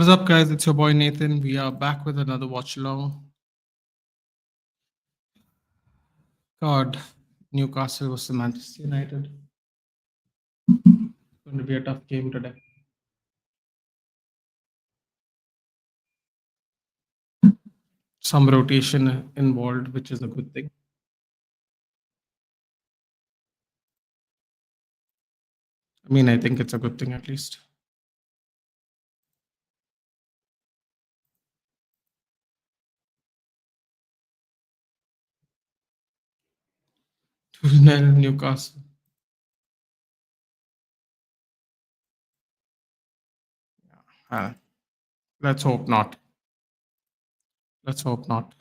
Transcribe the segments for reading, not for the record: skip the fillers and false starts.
What is up, guys? It's your boy Nathan. We are back with another watch along. God, Newcastle versus Manchester United. It's going to be a tough game today. Some rotation involved, which is a good thing. I mean, I think it's a good thing at least. Newcastle. Let's hope not. Let's hope not.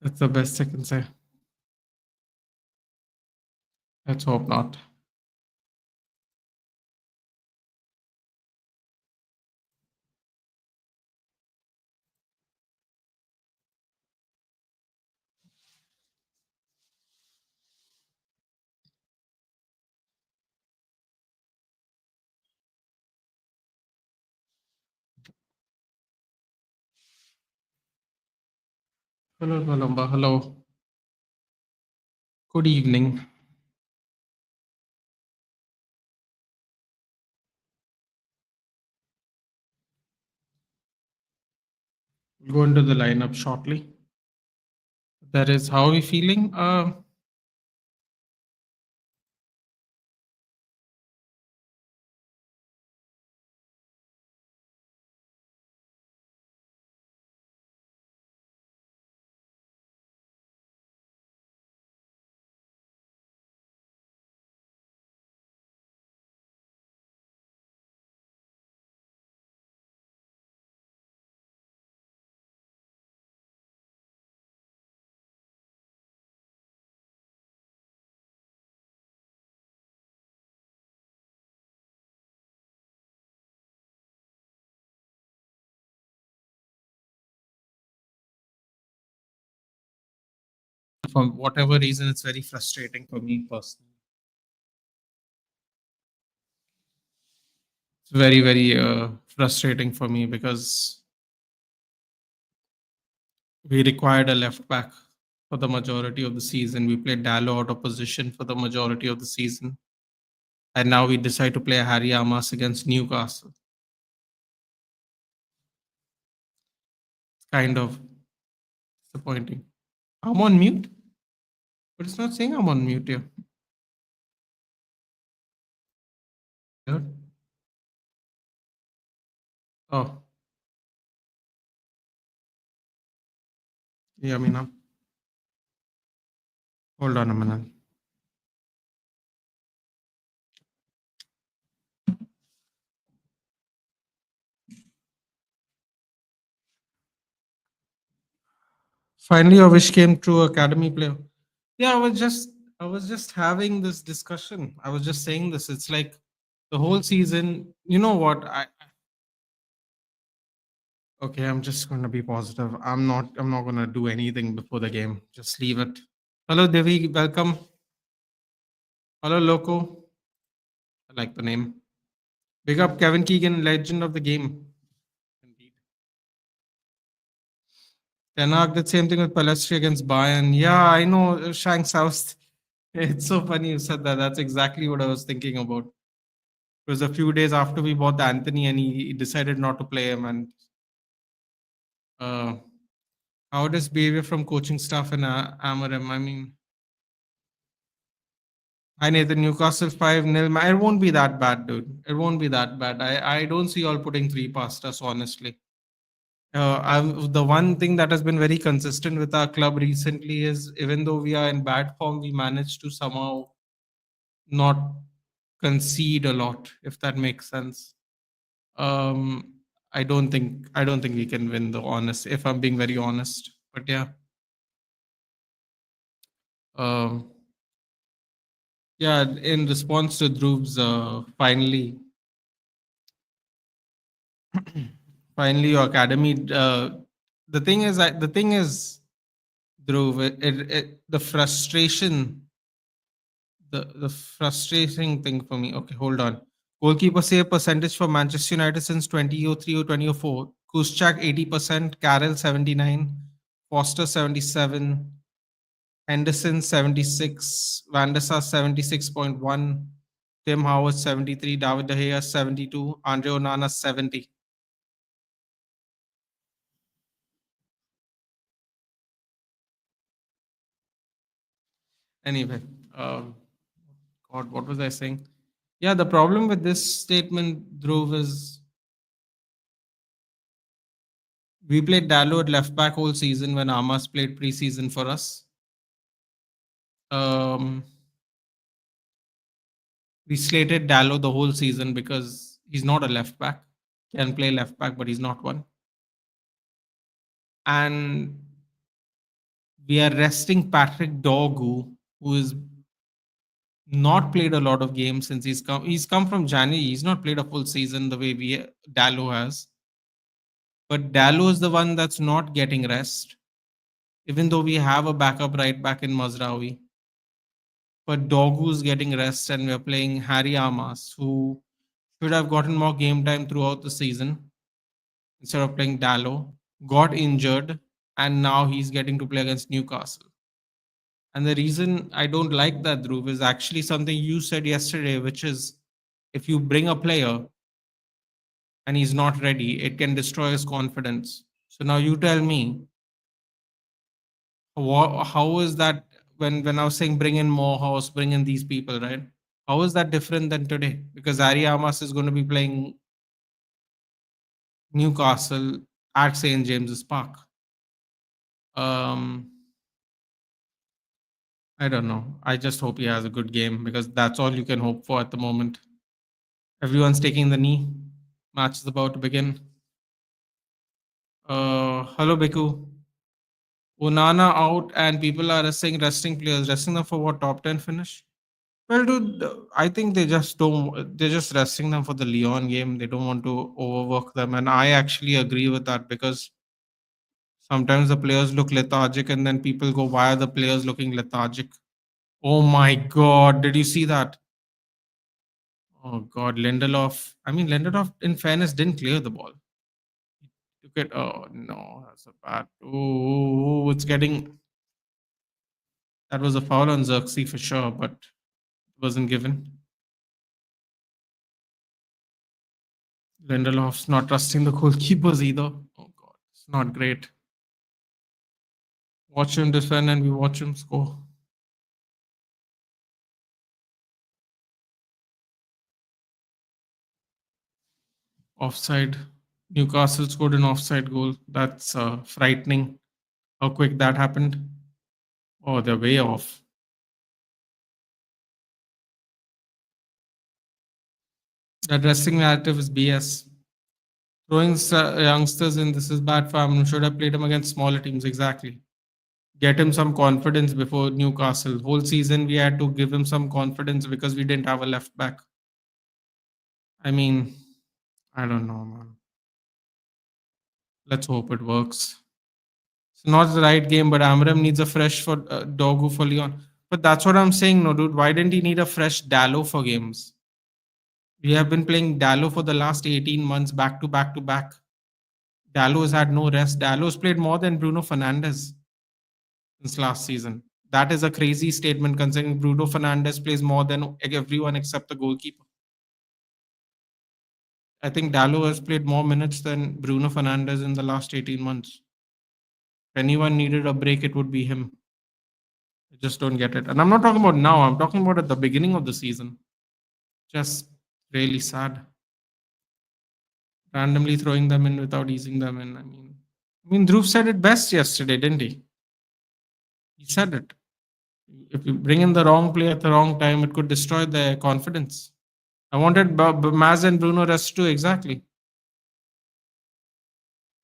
That's the best I can say. Let's hope not. Hello, Columba. Hello. Good evening. We'll go into the lineup shortly. That is how are we feeling? For whatever reason, it's very frustrating for me personally. It's very, very frustrating for me because we required a left back for the majority of the season. We played Dallo out of position for the majority of the season. And now we decide to play Harry Amas against Newcastle. It's kind of disappointing. I'm on mute, but it's not saying I'm on mute here. Yeah. Oh, yeah, Mina. Hold on a minute. Finally, your wish came true, academy player. Yeah, I was just having this discussion. I was just saying this. It's like the whole season. You know what? Okay, I'm just gonna be positive. I'm not gonna do anything before the game. Just leave it. Hello Devi, welcome. Hello Loco. I like the name. Big up Kevin Keegan, legend of the game. Indeed. Ten Hag did same thing with Palestri against Bayern. Yeah, I know Shanks House. It's so funny you said that. That's exactly what I was thinking about. It was a few days after we bought Anthony and he decided not to play him. And uh, how does behavior from coaching staff and Amarim? I mean, I know the Newcastle 5-0. It won't be that bad, dude. It won't be that bad. I don't see y'all putting three past us, honestly. The one thing that has been very consistent with our club recently is even though we are in bad form, we manage to somehow not concede a lot, if that makes sense. Um, I don't think we can win the honest, if I'm being very honest. But yeah. Um, yeah, in response to Dhruv's finally your academy. The thing is, Dhruv, the frustration The frustrating thing for me. Okay, hold on. Goalkeeper save percentage for Manchester United since 2003 or 2004. Kuszczak 80%, Carroll 79, Foster 77, Henderson 76, Van der Sar 76.1, Tim Howard 73, David De Gea 72, Andre Onana 70. Anyway, um, God, what was I saying? Yeah, the problem with this statement, Dhruv, is we played Dallo at left back whole season when Amas played preseason for us. Um, we slated Dallo the whole season because he's not a left back. Can play left back, but he's not one. And we are resting Patrick Dorgu, who is not played a lot of games since he's come. He's come from January. He's not played a full season the way we Dallo has. But Dallo is the one that's not getting rest, even though we have a backup right back in Mazraoui. But Dorgu's getting rest, and we're playing Harry Amas, who should have gotten more game time throughout the season instead of playing Dallo. Got injured, and now he's getting to play against Newcastle. And the reason I don't like that, Dhruv, is actually something you said yesterday, which is if you bring a player and he's not ready, it can destroy his confidence. So now you tell me, how is that when I was saying bring in Morehouse, bring in these people, right? How is that different than today? Because Ari Amas is going to be playing Newcastle at St. James's Park. Um, I don't know. I just hope he has a good game because that's all you can hope for at the moment. Everyone's taking the knee. Match is about to begin. Hello, Beku. Onana out and people are resting players. Resting them for what? Top 10 finish? Well, dude, I think they just don't. They're just resting them for the Leon game. They don't want to overwork them, and I actually agree with that because sometimes the players look lethargic, and then people go, "Why are the players looking lethargic?" Oh my God! Did you see that? Oh God, Lindelof. I mean, Lindelof, in fairness, didn't clear the ball. He took it. Oh no, that's a bad. Oh, it's getting. That was a foul on Xerxes for sure, but it wasn't given. Lindelof's not trusting the goalkeepers either. Oh God, it's not great. Watch him defend and we watch him score. Offside. Newcastle scored an offside goal. That's frightening. How quick that happened. Oh, they're way off. That wrestling narrative is BS. Throwing youngsters in, this is bad for him. Should have played him against smaller teams. Exactly. Get him some confidence before Newcastle. Whole season we had to give him some confidence because we didn't have a left back. I mean, I don't know, man. Let's hope it works. It's not the right game, but Amram needs a fresh for Dogu for Leon. But that's what I'm saying, no, dude. Why didn't he need a fresh Dallo for games? We have been playing Dallo for the last 18 months back to back to back. Dallo has had no rest. Dallo's played more than Bruno Fernandes since last season. That is a crazy statement considering Bruno Fernandes plays more than everyone except the goalkeeper. I think Dallo has played more minutes than Bruno Fernandes in the last 18 months. If anyone needed a break, it would be him. I just don't get it. And I'm not talking about now, I'm talking about at the beginning of the season. Just really sad. Randomly throwing them in without easing them in. I mean, Dhruv said it best yesterday, didn't he? He said it. If you bring in the wrong player at the wrong time, it could destroy their confidence. I wanted Maz and Bruno rest too, exactly.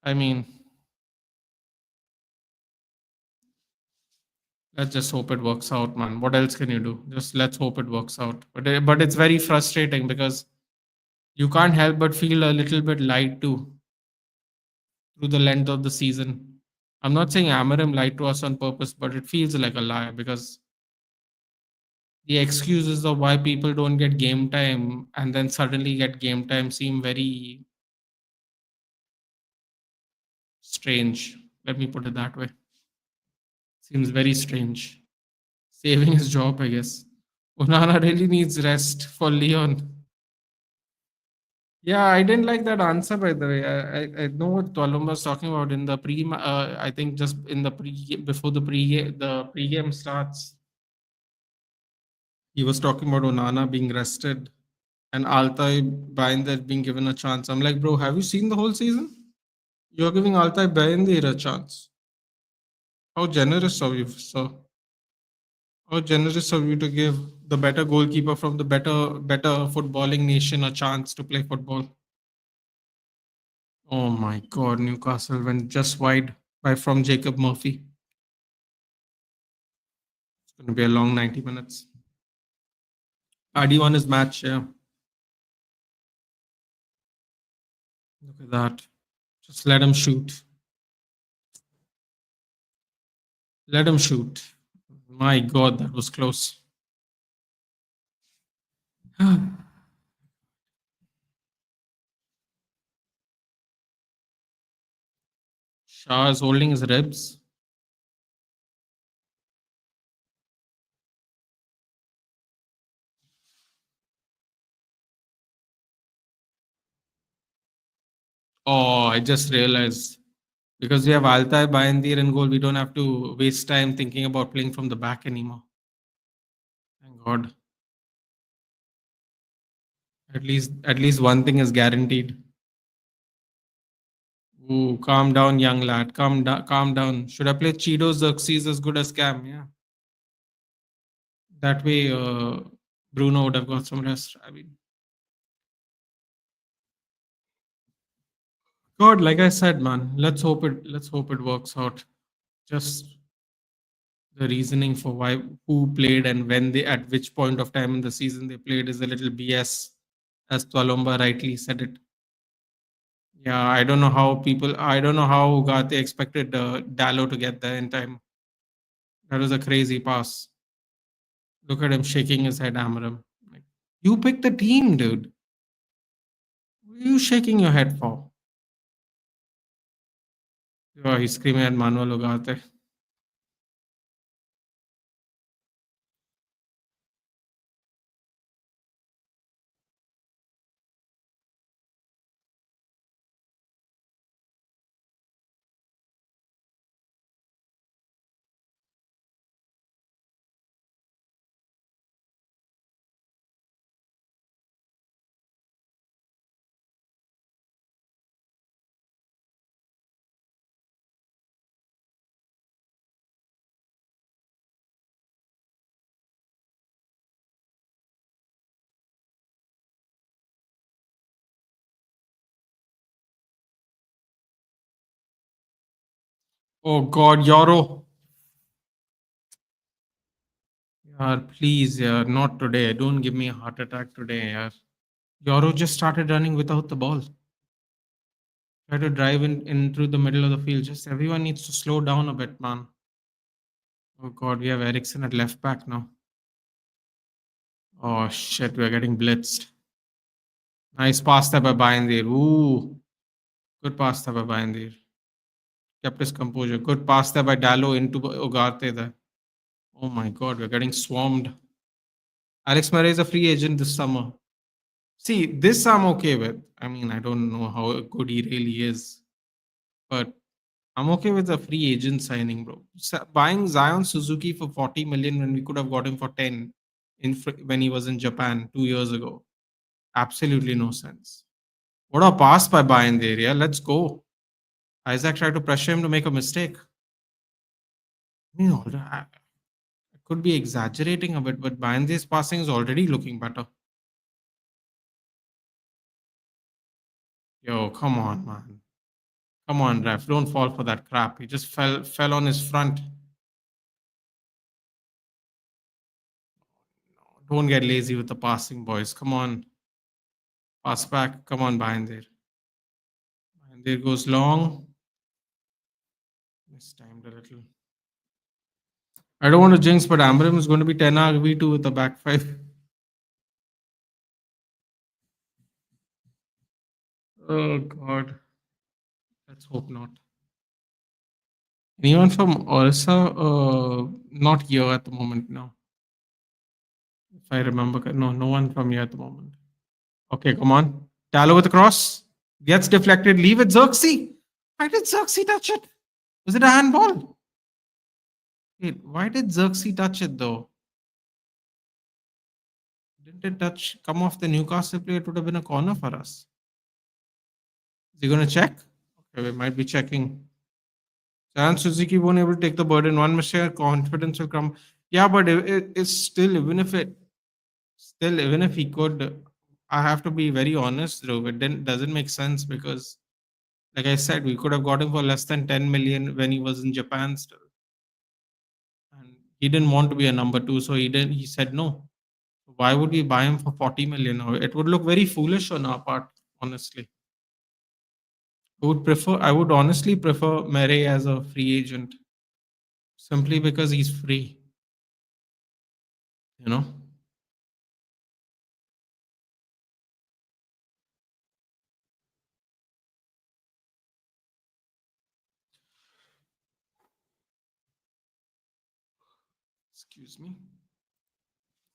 I mean, let's just hope it works out, man. What else can you do? Just let's hope it works out. But it's very frustrating because you can't help but feel a little bit light too through the length of the season. I'm not saying Amarim lied to us on purpose, but it feels like a lie because The excuses of why people don't get game time and then suddenly get game time seem very strange. Let me put it that way. Seems very strange. Saving his job, I guess. Onana really needs rest for Leon. Yeah, I didn't like that answer, by the way. I know what Tolum was talking about in the pre. I think just in the pre before the pre-game starts, he was talking about Onana being rested and Altai Binder being given a chance. I'm like, bro, have you seen the whole season? You're giving Altai Binder a chance. How generous of you, sir. How generous of you to give the better goalkeeper from the better footballing nation a chance to play football. Oh my God, Newcastle went just wide by from Jacob Murphy. It's going to be a long 90 minutes. Adi won his match. Yeah, look at that. Just let him shoot. Let him shoot. My God, that was close. Shah is holding his ribs. Oh, I just realized because we have Altai Bayandir in goal, we don't have to waste time thinking about playing from the back anymore. Thank God. At least one thing is guaranteed. Ooh, calm down, young lad. Calm down. Calm down. Should I play Cheetos Xerxes as good as Cam? Yeah. That way, Bruno would have got some rest. I mean, God, like I said, man. Let's hope it works out. Just the reasoning for why who played and when they at which point of time in the season they played is a little BS, as Twalomba rightly said it. Yeah, I don't know how Ugarte expected Dallo to get there in time. That was a crazy pass. Look at him shaking his head, Amaram. Like, you picked the team, dude. What are you shaking your head for? Oh, he's screaming at Manuel Ugarte. Oh God, Yoro. Yeah, please, yeah, not today. Don't give me a heart attack today, yeah. Yoro just started running without the ball. Try to drive in through the middle of the field. Just everyone needs to slow down a bit, man. Oh God, we have Ericsson at left back now. Oh shit, we're getting blitzed. Nice pass there by Bayandir. Ooh, good pass there by Bayandir. Kept his composure. Good pass there by Dallo into Ugarte there. Oh my God, we're getting swarmed. Alex Murray is a free agent this summer. See, this I'm okay with. I mean, I don't know how good he really is, but I'm okay with a free agent signing, bro. Buying Zion Suzuki for 40 million when we could have got him for 10 when he was in Japan 2 years ago. Absolutely no sense. What a pass by Bayern there, yeah. Let's go. Isaac tried to pressure him to make a mistake. You know, I could be exaggerating a bit, but Bayande's passing is already looking better. Yo, come on, man. Come on, ref. Don't fall for that crap. He just fell on his front. Don't get lazy with the passing, boys. Come on. Pass back. Come on, Bayander. Bayander goes long. Mistimed a little. I don't want to jinx, but Amram is going to be 10 V2 with a back five. Oh God. Let's hope not. Anyone from Orissa? Not here at the moment. No, if I remember. No, no one from here at the moment. Okay, come on. Tallow with the cross. Gets deflected. Leave it, Xerxes. Why did Xerxes touch it? Was it a handball? Wait, why did Xerxes touch it though? Didn't it touch come off the Newcastle player? It would have been a corner for us. Is he going to check? Okay, we might be checking. Chan Suzuki won't able to take the burden. One mistake, confidence will come. Yeah, but it's still, even if he could, I have to be very honest, though. It doesn't make sense because, like I said, we could have got him for less than 10 million when he was in Japan still. And he didn't want to be a number two, so he said no. Why would we buy him for 40 million? It would look very foolish on our part, honestly. I would honestly prefer Mere as a free agent simply because he's free, you know. Excuse me.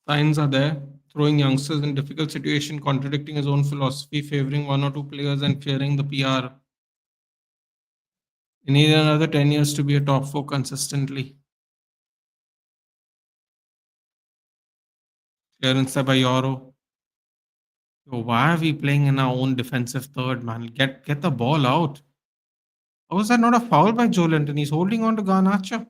Signs are there, throwing youngsters in difficult situation, contradicting his own philosophy, favoring one or two players and fearing the PR. He need another 10 years to be a top four consistently. Clearance by Euro. Yo, why are we playing in our own defensive third, man? Get the ball out. How is that not a foul by Joe Linton? He's holding on to Garnacho.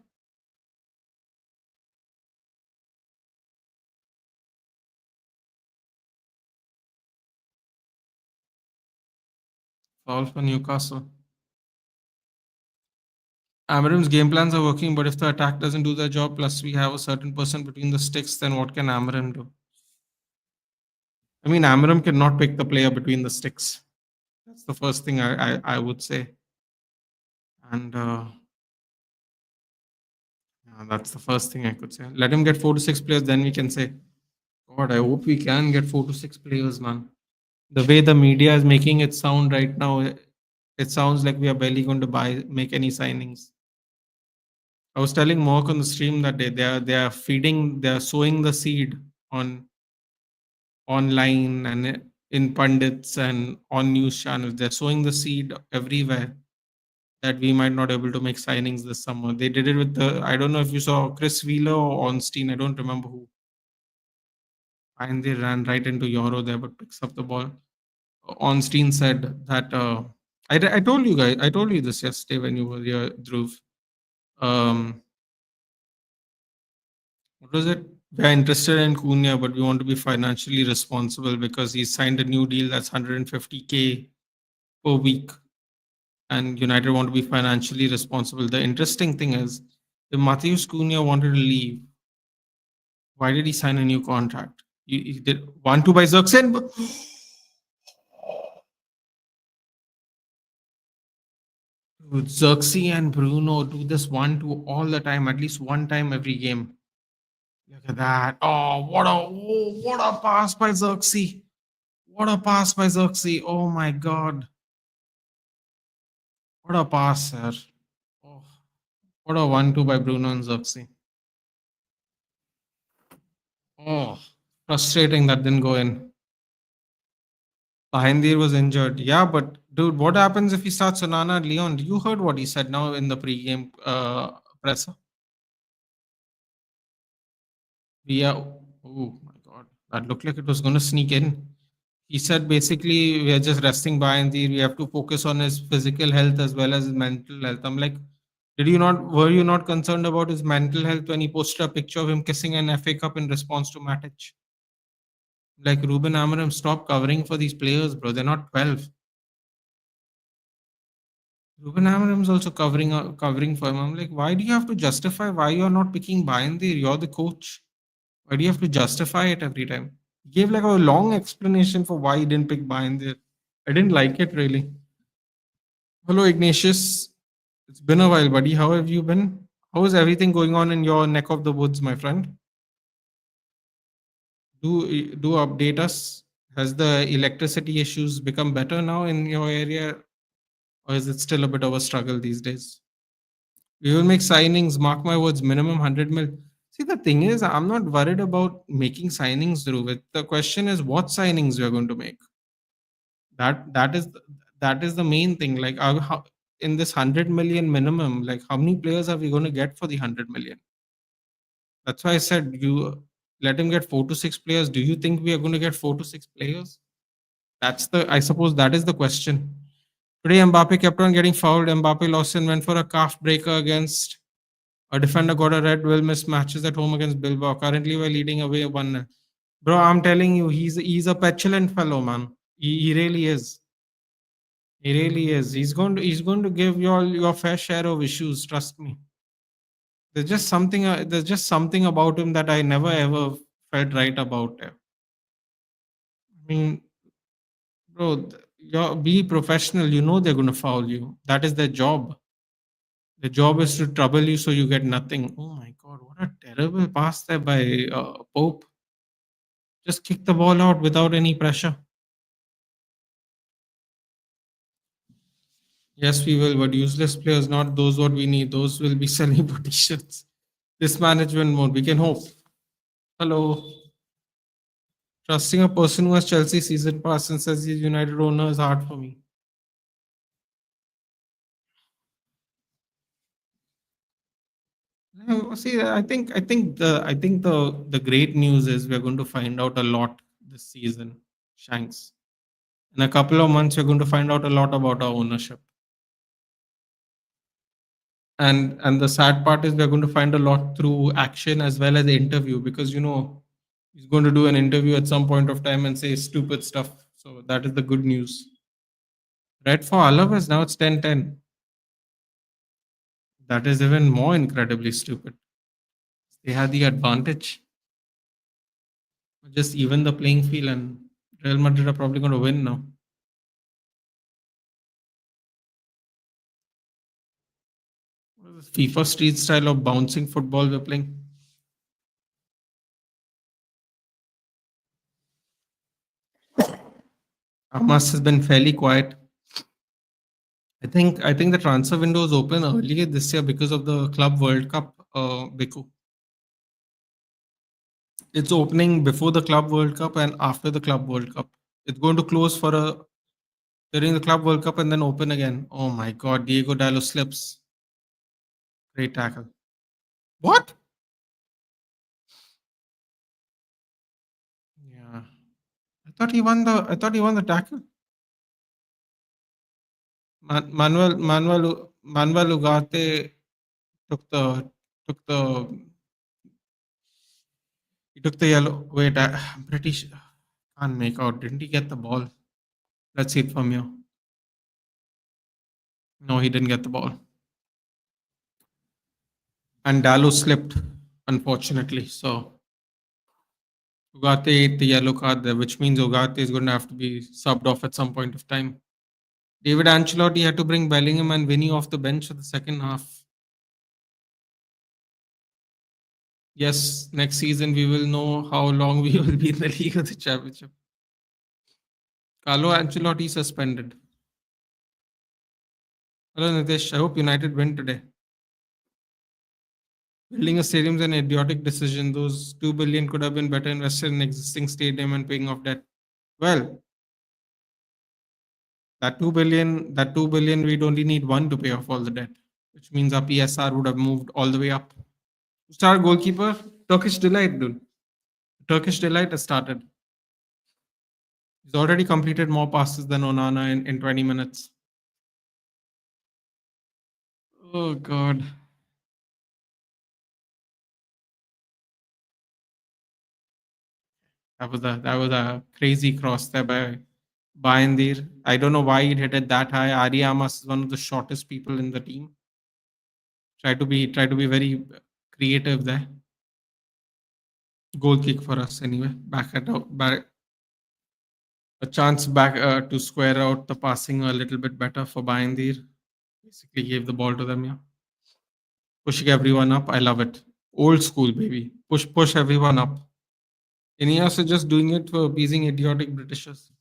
Foul for Newcastle. Amarim's game plans are working, but if the attack doesn't do their job, plus we have a certain person between the sticks, then what can Amarim do? I mean, Amarim cannot pick the player between the sticks. That's the first thing I would say. And that's the first thing I could say. Let him get 4 to 6 players, then we can say, God, I hope we can get 4 to 6 players, man. The way the media is making it sound right now, it sounds like we are barely going to make any signings. I was telling Mark on the stream that they are sowing the seed on online and in pundits and on news channels. They're sowing the seed everywhere that we might not able to make signings this summer. They did it with I don't know if you saw Chris Wheeler or Ornstein. I don't remember who. And they ran right into Euro there, but picks up the ball. Ornstein said that I told you guys, I told you this yesterday when you were here, Dhruv. Um, what was it? We're interested in Cunha, but we want to be financially responsible because he signed a new deal that's 150K per week, and United want to be financially responsible. The interesting thing is, if Matheus Cunha wanted to leave, why did he sign a new contract? He did 1-2 by Xerxen. Xerxes and Bruno do this 1-2 all the time, at least one time every game. Look at that. Oh, what a pass by Xerxes. What a pass by Xerxes. Oh my God. What a pass, sir. Oh, what a 1-2 by Bruno and Xerxes. Oh, frustrating that didn't go in. Pahindir was injured. Yeah, but dude, what happens if he starts Sonana Leon? You heard what he said now in the pre-game presser? Yeah. Oh my God. That looked like it was going to sneak in. He said basically we are just resting Pahindir. We have to focus on his physical health as well as his mental health. I'm like, were you not concerned about his mental health when he posted a picture of him kissing an FA Cup in response to Matic? Like Ruben Amorim, stop covering for these players, bro. They're not 12. Ruben Amorim's also covering for him. I'm like, why do you have to justify why you're not picking Bayandir? You're the coach. Why do you have to justify it every time? He gave like a long explanation for why he didn't pick Bayandir. I didn't like it really. Hello, Ignatius. It's been a while, buddy. How have you been? How is everything going on in your neck of the woods, my friend? Do update us. Has the electricity issues become better now in your area, or is it still a bit of a struggle these days? We will make signings. Mark my words. Minimum 100 mil. See, the thing is, I'm not worried about making signings through it. The question is, what signings we are going to make. That is the main thing. Like, in this 100 million minimum, like, how many players are we going to get for the 100 million? That's why I said you let him get 4 to 6 players. Do you think we are going to get 4 to 6 players? I suppose that is the question. Today, Mbappe kept on getting fouled. Mbappe lost and went for a calf breaker against a defender, got a red, will miss matches at home against Bilbao. Currently, we're leading away 1. Bro, I'm telling you, he's a petulant fellow, man. He really is. He really is. He's going to give you all your fair share of issues. Trust me. There's just something about him that I never ever felt right about him. I mean, bro, be professional. You know they're going to foul you. That is their job. The job is to trouble you so you get nothing. Oh my God, what a terrible pass there by Pope. Just kick the ball out without any pressure. Yes, we will, but useless players, not those what we need. Those will be selling for t-shirts. This management mode, we can hope. Hello. Trusting a person who has Chelsea season pass and says he's United owner is hard for me. See, I think the great news is we're going to find out a lot this season, Shanks. In a couple of months, we're going to find out a lot about our ownership. And the sad part is we're going to find a lot through action as well as the interview, because he's going to do an interview at some point of time and say stupid stuff. So that is the good news. Red for Alaves, now it's 10-10. That is even more incredibly stupid. They had the advantage. Just even the playing field, and Real Madrid are probably going to win now. What is this FIFA street style of bouncing football we're playing? Hamas has been fairly quiet. I think the transfer window is open earlier this year because of the Club World Cup, Biku. It's opening before the Club World Cup and after the Club World Cup. It's going to close for a during the Club World Cup and then open again. Oh my God, Diego Dallo slips. Great tackle. What? Yeah, I thought he won the tackle. Manuel Ugarte took the took the he took the yellow. Wait, I'm pretty sure. Can't make out. Didn't he get the ball? Let's see it from you. No, he didn't get the ball. And Dallo slipped, unfortunately. So Ugarte ate the yellow card there, which means Ugarte is going to have to be subbed off at some point of time. David Ancelotti had to bring Bellingham and Vinny off the bench for the second half. Yes, next season we will know how long we will be in the league or the championship. Carlo Ancelotti suspended. Hello Nitesh, I hope United win today. Building a stadium is an idiotic decision. Those 2 billion could have been better invested in existing stadium and paying off debt. Well, that 2 billion, we'd only need one to pay off all the debt, which means our PSR would have moved all the way up. Star goalkeeper, Turkish Delight, dude. Turkish Delight has started. He's already completed more passes than Onana in 20 minutes. Oh God. That was a crazy cross there by Bayendir. I don't know why he hit it that high. Ari Amas is one of the shortest people in the team. Try to be very creative there. Goal kick for us anyway. Back a chance back to square out the passing a little bit better for Bayendir. Basically gave the ball to them. Yeah. pushing everyone up. I love it. Old school, baby. Push everyone up. Ineos are just doing it for appeasing idiotic Britishers.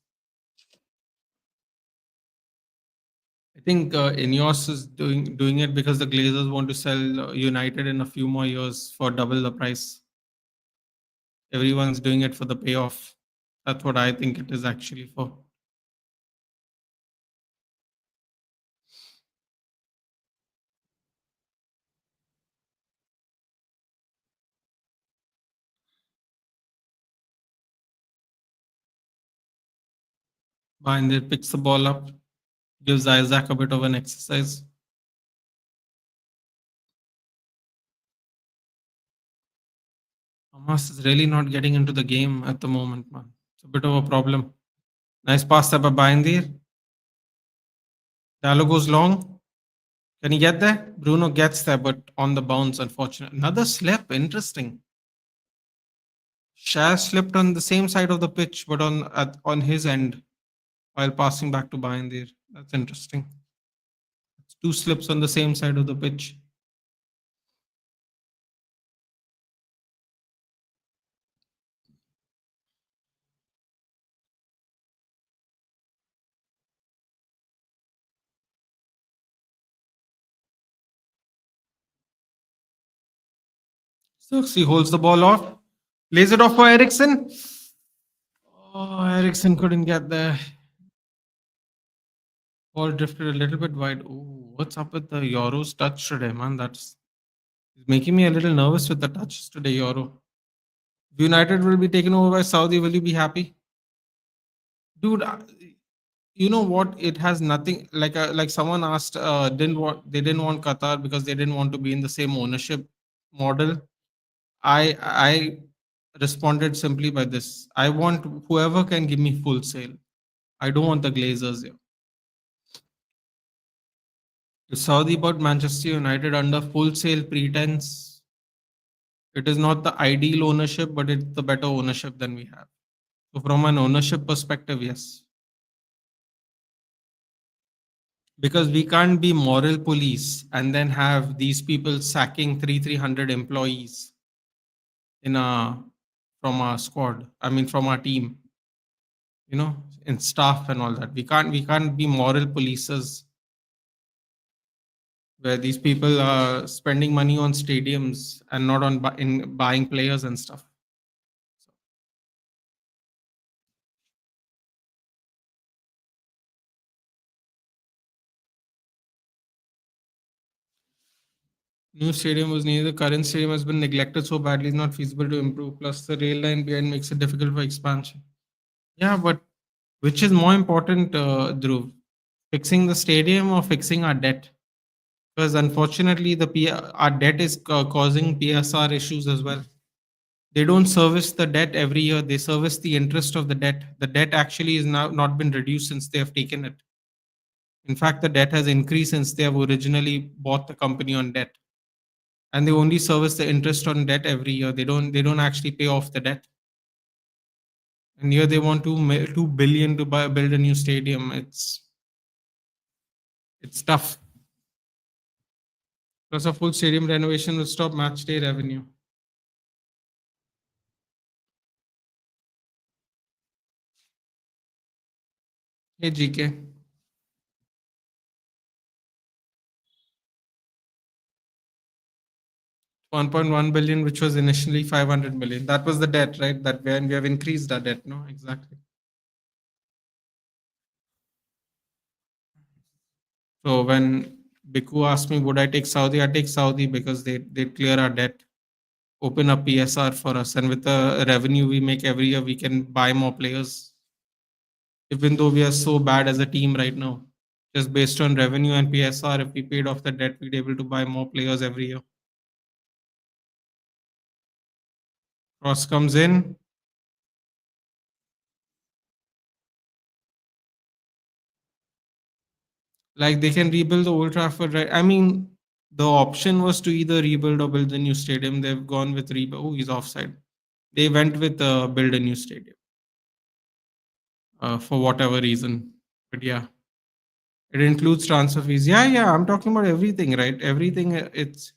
I think Ineos is doing it because the Glazers want to sell United in a few more years for double the price. Everyone's doing it for the payoff. That's what I think it is actually for. Binder picks the ball up, gives Isaac a bit of an exercise. Hamas is really not getting into the game at the moment, man. It's a bit of a problem. Nice pass there by Binder. Dallo goes long. Can he get there? Bruno gets there, but on the bounce, unfortunately. Another slip. Interesting. Shaz slipped on the same side of the pitch, but on his end while passing back to Binder. That's interesting. It's two slips on the same side of the pitch. He holds the ball off, lays it off for Ericsson. Oh, Ericsson couldn't get there. Ball drifted a little bit wide. Oh, what's up with the Euro's touch today, man? That's making me a little nervous with the touches today, Euro. If United will be taken over by Saudi, will you be happy? Dude, you know what? It has nothing like someone asked, they didn't want Qatar because they didn't want to be in the same ownership model. I responded simply by this. I want whoever can give me full sale. I don't want the Glazers here. If Saudi bought Manchester United under full sale pretense, it is not the ideal ownership, but it's the better ownership than we have. So from an ownership perspective, yes. Because we can't be moral police and then have these people sacking 300 employees in a from our squad. I mean from our team, in staff and all that. We can't be moral policers where these people are spending money on stadiums and not on in buying players and stuff. New stadium was needed. The current stadium has been neglected so badly, it's not feasible to improve. Plus, the rail line behind makes it difficult for expansion. Yeah, but which is more important, Dhruv? Fixing the stadium or fixing our debt? Because unfortunately, our debt is causing PSR issues as well. They don't service the debt every year; they service the interest of the debt. The debt actually is now not been reduced since they have taken it. In fact, the debt has increased since they have originally bought the company on debt, and they only service the interest on debt every year. They don't actually pay off the debt. And here they want 2 billion to build a new stadium. It's tough. Plus, a full stadium renovation will stop match day revenue. Hey GK, 1.1 billion, which was initially 500 million. That was the debt, right? That when we have increased our debt, no, exactly. So when Biku asked me, would I take Saudi? I take Saudi because they clear our debt, open up PSR for us, and with the revenue we make every year, we can buy more players. Even though we are so bad as a team right now, just based on revenue and PSR, if we paid off the debt, we'd be able to buy more players every year. Cross comes in. Like they can rebuild the Old Trafford, right? I mean, the option was to either rebuild or build a new stadium. They've gone with rebuild. Oh, he's offside. They went with build a new stadium for whatever reason. But yeah, it includes transfer fees. Yeah, yeah. I'm talking about everything, right? Everything. It's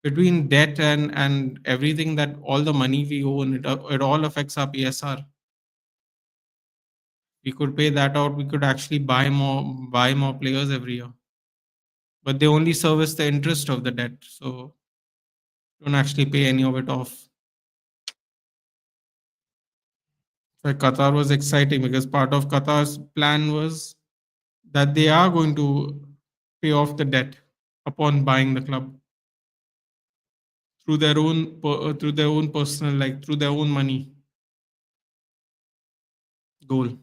Between debt and everything, that all the money we own, it all affects our PSR. We could pay that out. We could actually buy more players every year, but they only service the interest of the debt, so don't actually pay any of it off. Like Qatar was exciting because part of Qatar's plan was that they are going to pay off the debt upon buying the club through their own personal, like through their own money. Goal,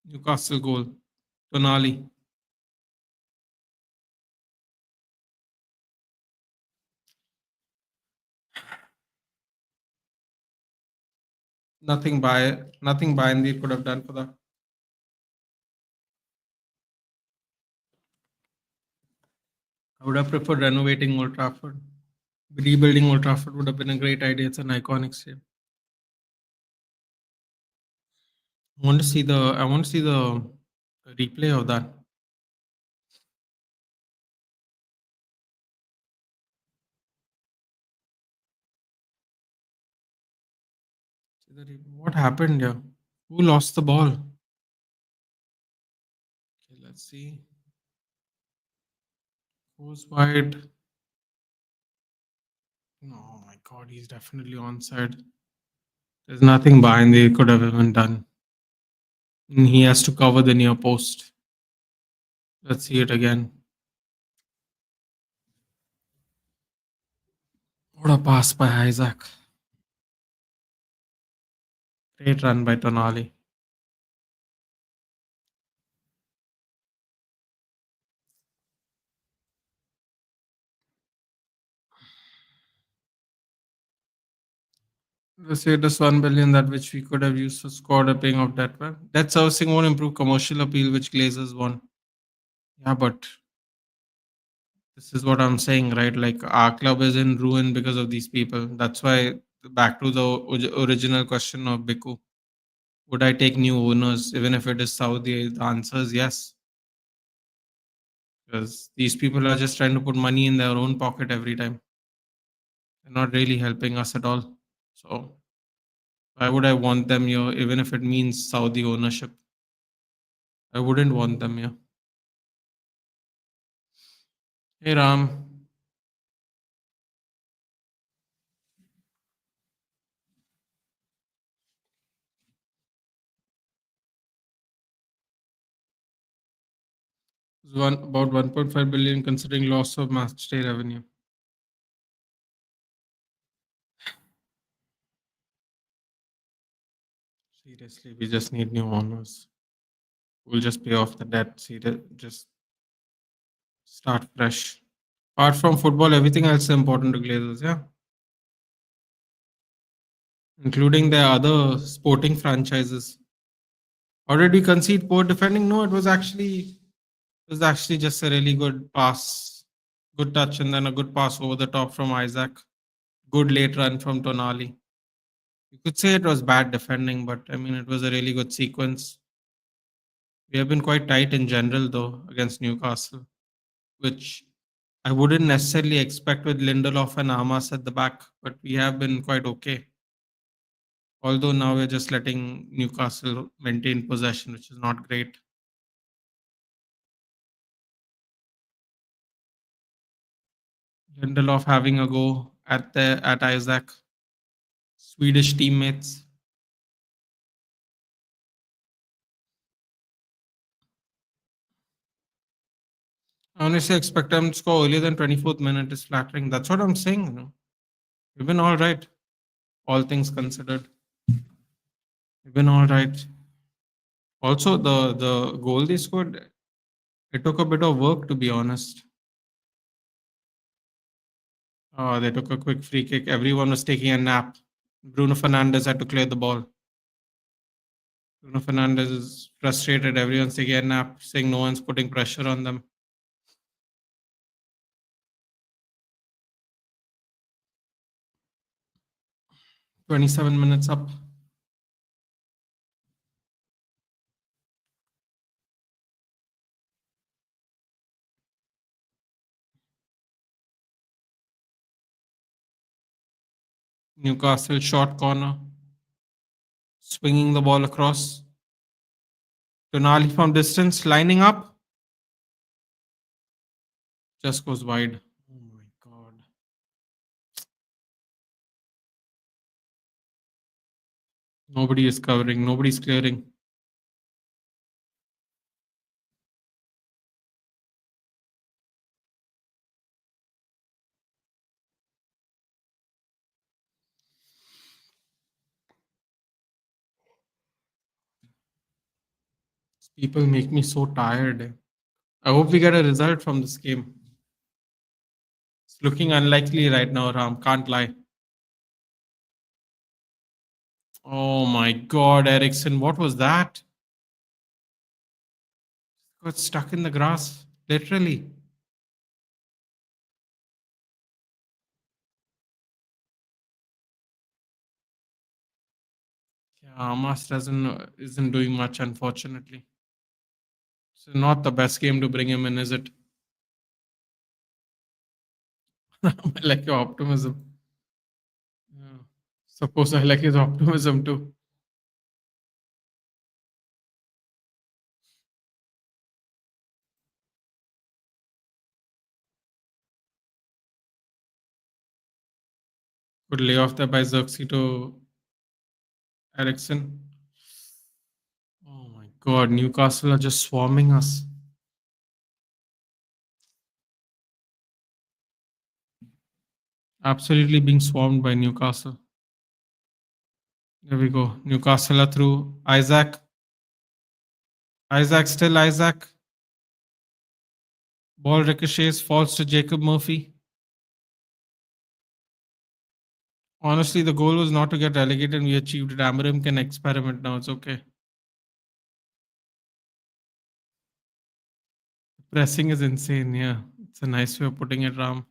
Newcastle goal, Tonali. Nothing Bayern could have done for that. I would have preferred renovating Old Trafford. Rebuilding Old Trafford would have been a great idea. It's an iconic stadium. I want to see the replay of that. What happened here? Who lost the ball? Okay, let's see. Who's wide? Oh my god, he's definitely onside. There's nothing behind they could have even done. And he has to cover the near post. Let's see it again. What a pass by Isaac. Great run by Tonali. Let's say this 1 billion that which we could have used for squad or paying off debt. Well, debt servicing won't improve commercial appeal, which Glazers want. Yeah, but this is what I'm saying, right? Like our club is in ruin because of these people. That's why back to the original question of Biku. Would I take new owners even if it is Saudi? The answer is yes. Because these people are just trying to put money in their own pocket every time. They're not really helping us at all. So why would I want them here, even if it means Saudi ownership? I wouldn't want them here. Hey Ram, 1.5 billion considering loss of match day revenue. Seriously, we just need new owners. We'll just pay off the debt. See, just start fresh. Apart from football, everything else is important to Glazers, yeah, including their other sporting franchises. Or did we concede poor defending? No, it was actually just a really good pass, good touch, and then a good pass over the top from Isaac. Good late run from Tonali. You could say it was bad defending, but I mean it was a really good sequence. We have been quite tight in general though against Newcastle, which I wouldn't necessarily expect with Lindelof and Amas at the back, but we have been quite okay. Although now we're just letting Newcastle maintain possession, which is not great. Lindelof having a go at Isaac. Swedish teammates. I honestly expect them to score earlier than 24th minute is flattering. That's what I'm saying. We've been all right, all things considered. We've been all right. Also, the goal they scored, it took a bit of work to be honest. They took a quick free kick. Everyone was taking a nap. Bruno Fernandes had to clear the ball. Bruno Fernandes is frustrated. Everyone's taking a nap, saying no one's putting pressure on them. 27 minutes up. Newcastle short corner, swinging the ball across. Tonali from distance, lining up, just goes wide. Oh my god. Nobody is covering, nobody's clearing. People make me so tired. I hope we get a result from this game. It's looking unlikely right now, Ram. Can't lie. Oh my god, Ericsson, what was that? Got stuck in the grass, literally. Yeah, Amas doesn't isn't doing much, unfortunately. So not the best game to bring him in, is it? I like your optimism. Yeah. Suppose I like his optimism too. Good lay off there by Xerxes to Ericsson. Oh my god, Newcastle are just swarming us. Absolutely being swarmed by Newcastle. There we go. Newcastle are through. Isaac. Isaac still Isaac. Ball ricochets, falls to Jacob Murphy. Honestly, the goal was not to get relegated and we achieved it. Amarim can experiment now. It's okay. Pressing is insane. Yeah. It's a nice way of putting it, Ram.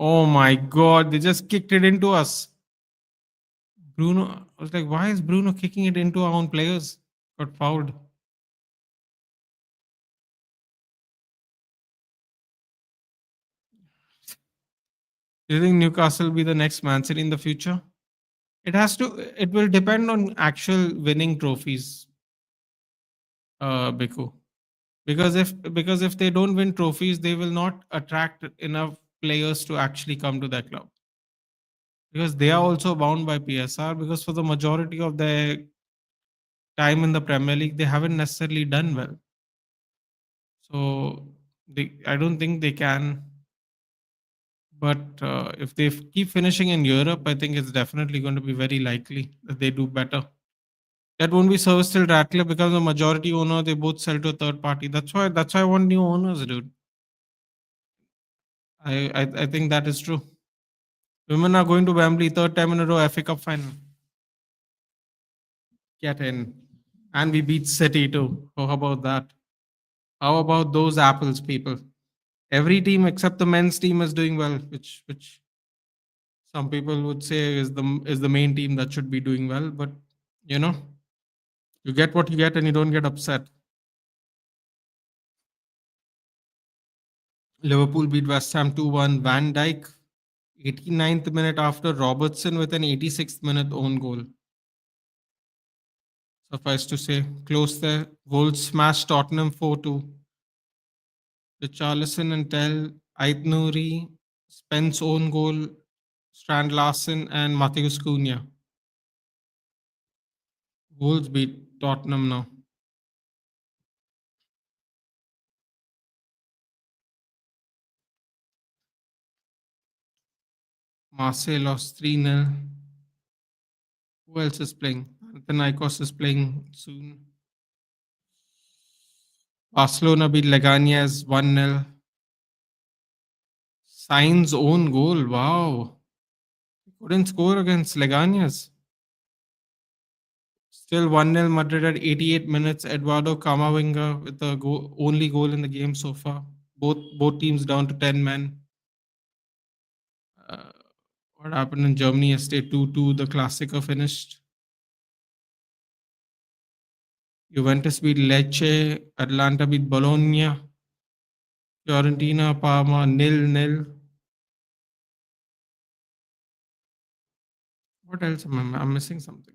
Oh my god, they just kicked it into us. Bruno, I was like, why is Bruno kicking it into our own players? Got fouled. Do you think Newcastle will be the next Man City in the future? It has to. It will depend on actual winning trophies, Biku. Because if they don't win trophies, they will not attract enough players to actually come to their club. Because they are also bound by PSR. Because for the majority of their time in the Premier League, they haven't necessarily done well. So I don't think they can. But if they keep finishing in Europe, I think it's definitely going to be very likely that they do better. That won't be service till Ratcliffe becomes a majority owner. They both sell to a third party. That's why I want new owners, dude. I think that is true. Women are going to Wembley third time in a row, FA Cup final. Get in. And we beat City too. How about that? How about those apples, people? Every team except the men's team is doing well, which some people would say is the main team that should be doing well. But you know, you get what you get and you don't get upset. Liverpool beat West Ham 2-1. Van Dijk, 89th minute after Robertson with an 86th minute own goal. Suffice to say, close there. Wolves smashed Tottenham 4-2. Richarlison and Tel, Aitnouri, Spence own goal, Strand Larsen, and Matheus Cunha. Wolves beat Tottenham now. Marseille lost 3-0. Who else is playing? Panathinaikos is playing soon. Barcelona beat Leganés 1-0. Sainz own goal. Wow. Couldn't score against Leganés. Still 1-0 Madrid at 88 minutes. Eduardo Camavinga with the only goal in the game so far. Both teams down to 10 men. Uh, what happened in Germany yesterday? 2-2. The Classico finished. Juventus beat Lecce. Atlanta beat Bologna. Fiorentina, Parma 0-0. What else I'm missing something.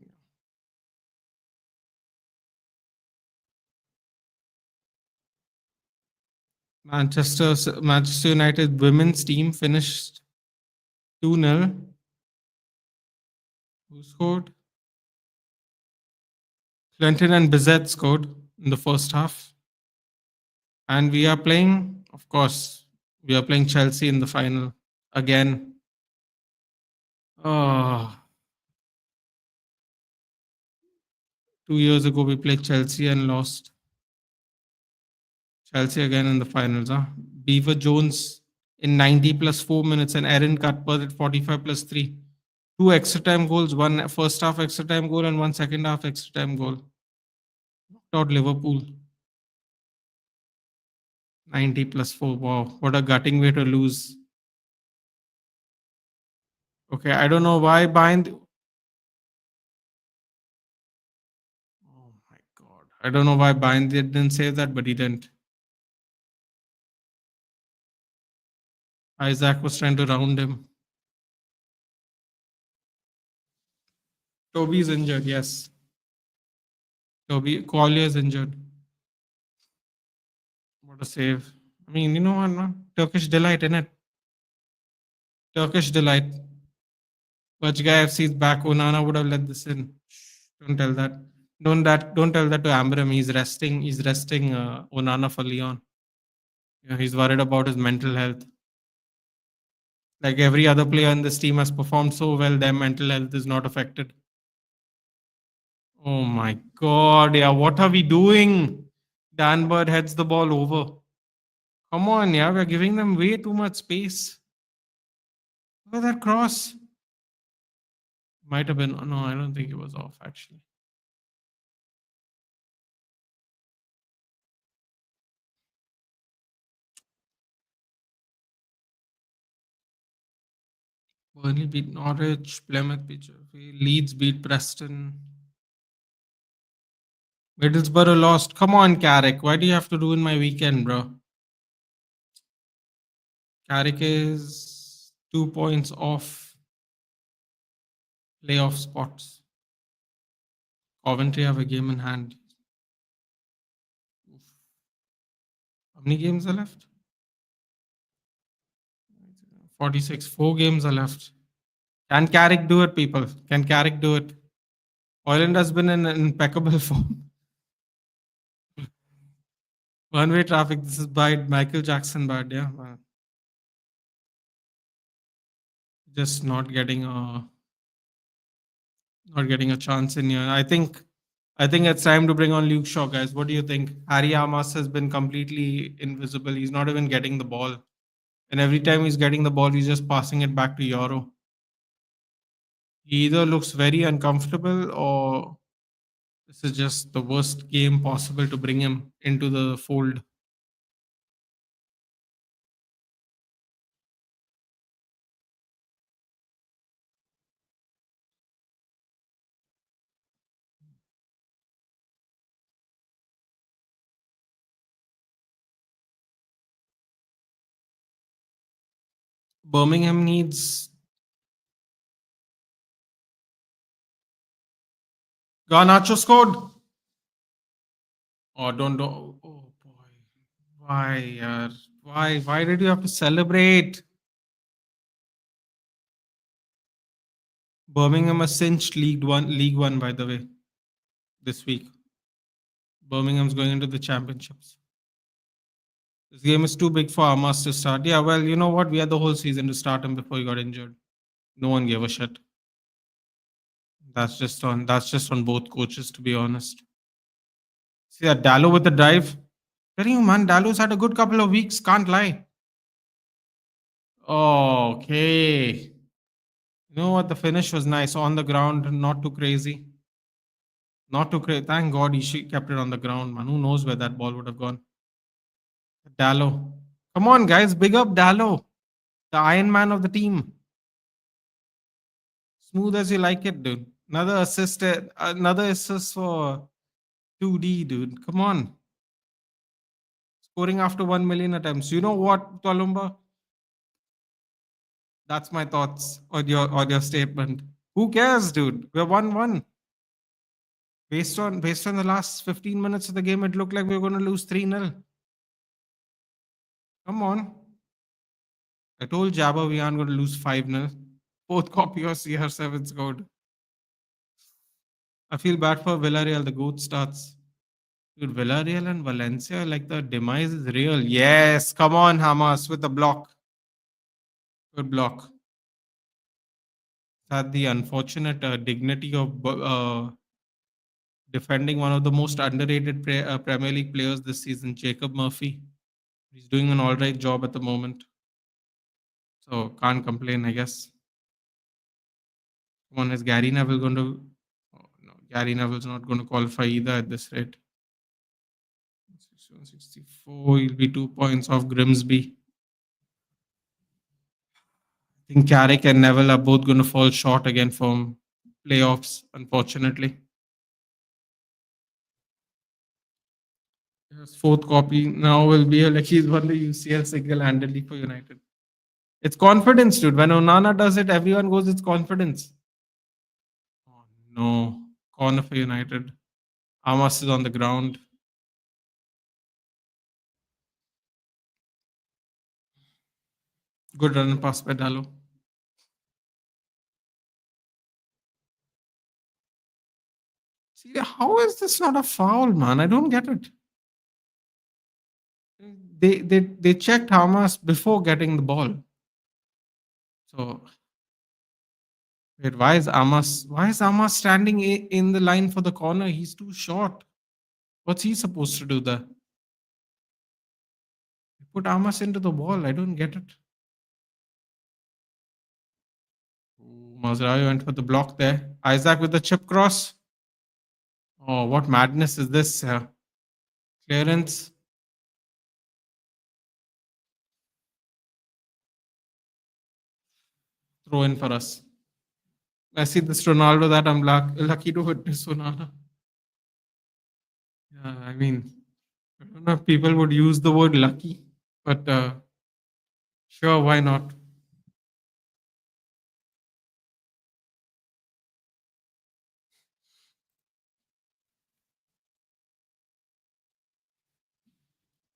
Manchester United women's team finished 2-0. Who scored? Clinton and Bizet scored in the first half. And we are playing, of course, we are playing Chelsea in the final again. Oh, 2 years ago we played Chelsea and lost. Chelsea again in the finals. Huh? Beaver Jones in 90 plus 4 minutes and Erin Cuthbert at 45 plus 3. Two extra time goals, one first half extra time goal and one second half extra time goal. Knocked out Liverpool. 90 plus 4. Wow, what a gutting way to lose. Okay, I don't know why Bind. Oh my god. I don't know why Bind didn't save that, but he didn't. Isaac was trying to round him. Toby's injured, yes. Toby Collier's injured. What a save. I mean, you know what, no? Turkish delight, innit? Turkish delight. Vajga FC is back. Onana would have let this in. Don't tell that. Don't tell that to Ambram. He's resting. He's resting Onana for Leon. Yeah, he's worried about his mental health. Like every other player in this team has performed so well, their mental health is not affected. Oh my god, yeah, what are we doing? Dan Bird heads the ball over. Come on, yeah, we're giving them way too much space. Look at that cross. Might have been, no, I don't think it was off actually. Burnley beat Norwich, Plymouth beat Leeds beat Preston. Middlesbrough lost. Come on, Carrick. Why do you have to ruin my weekend, bro? Carrick is 2 points off playoff spots. Coventry have a game in hand. How many games are left? 46. 4 games are left. Can Carrick do it, people? Can Carrick do it? Ireland has been in impeccable form. One-way traffic. This is by Michael Jackson bad, yeah. Just not getting a chance in here. I think it's time to bring on Luke Shaw, guys. What do you think? Harry Amas has been completely invisible. He's not even getting the ball. And every time he's getting the ball, he's just passing it back to Euro. He either looks very uncomfortable or this is just the worst game possible to bring him into the fold. Birmingham needs Garnacho scored. Oh, don't. Oh boy. Why, why? Why did you have to celebrate? Birmingham has cinched League One, by the way, this week. Birmingham's going into the championships. This game is too big for Amas to start. Yeah, well, you know what? We had the whole season to start him before he got injured. No one gave a shit. That's just on both coaches, to be honest. See that Dallo with the drive. Telling you, man, Dallo's had a good couple of weeks. Can't lie. Okay. You know what? The finish was nice on the ground, not too crazy. Not too crazy. Thank God he kept it on the ground, man. Who knows where that ball would have gone? Dallo. Come on, guys. Big up Dallo, the Iron Man of the team. Smooth as you like it, dude. Another assist for 2D, dude. Come on. Scoring after 1 million attempts. You know what, Tolumba? That's my thoughts on your statement. Who cares, dude? We're 1-1. Based on the last 15 minutes of the game, it looked like we were going to lose 3-0. Come on. I told Jabba we aren't going to lose 5-0. Both copy or CR7 scored. I feel bad for Villarreal. The goat starts. Dude, Villarreal and Valencia, like the demise is real. Yes, come on, Hamas with the block. Good block. Had the unfortunate dignity of defending one of the most underrated Premier League players this season, Jacob Murphy. He's doing an all right job at the moment. So can't complain, I guess. Come on, is Gary Neville going to? Oh, no, Gary Neville's not going to qualify either at this rate. 164, he'll be 2 points off Grimsby. I think Carrick and Neville are both going to fall short again from playoffs, unfortunately. His fourth copy now will be like he's won the UCL single handedly for United. It's confidence, dude. When Onana does it, everyone goes, it's confidence. Oh, no. Corner for United. Amas is on the ground. Good run and pass by Dallo. See, how is this not a foul, man? I don't get it. They checked Hamas before getting the ball. So wait, why is Amas standing in the line for the corner? He's too short. What's he supposed to do there? Put Amas into the wall. I don't get it. Mazraoui went for the block there. Isaac with the chip cross. Oh, what madness is this? Clearance. Throw in for us. I see this Ronaldo that I'm lucky to witness Ronaldo. Yeah, I mean, I don't know if people would use the word lucky, but sure, why not?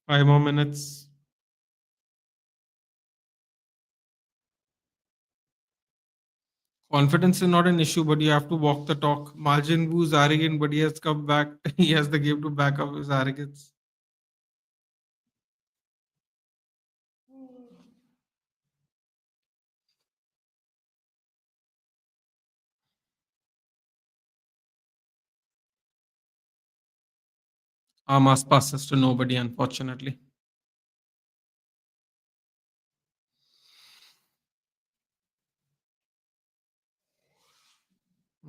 Five more minutes. Confidence is not an issue, but you have to walk the talk. Margin Wu's arrogant, but he has come back. He has the game to back up his arrogance. Hamas passes to nobody, unfortunately.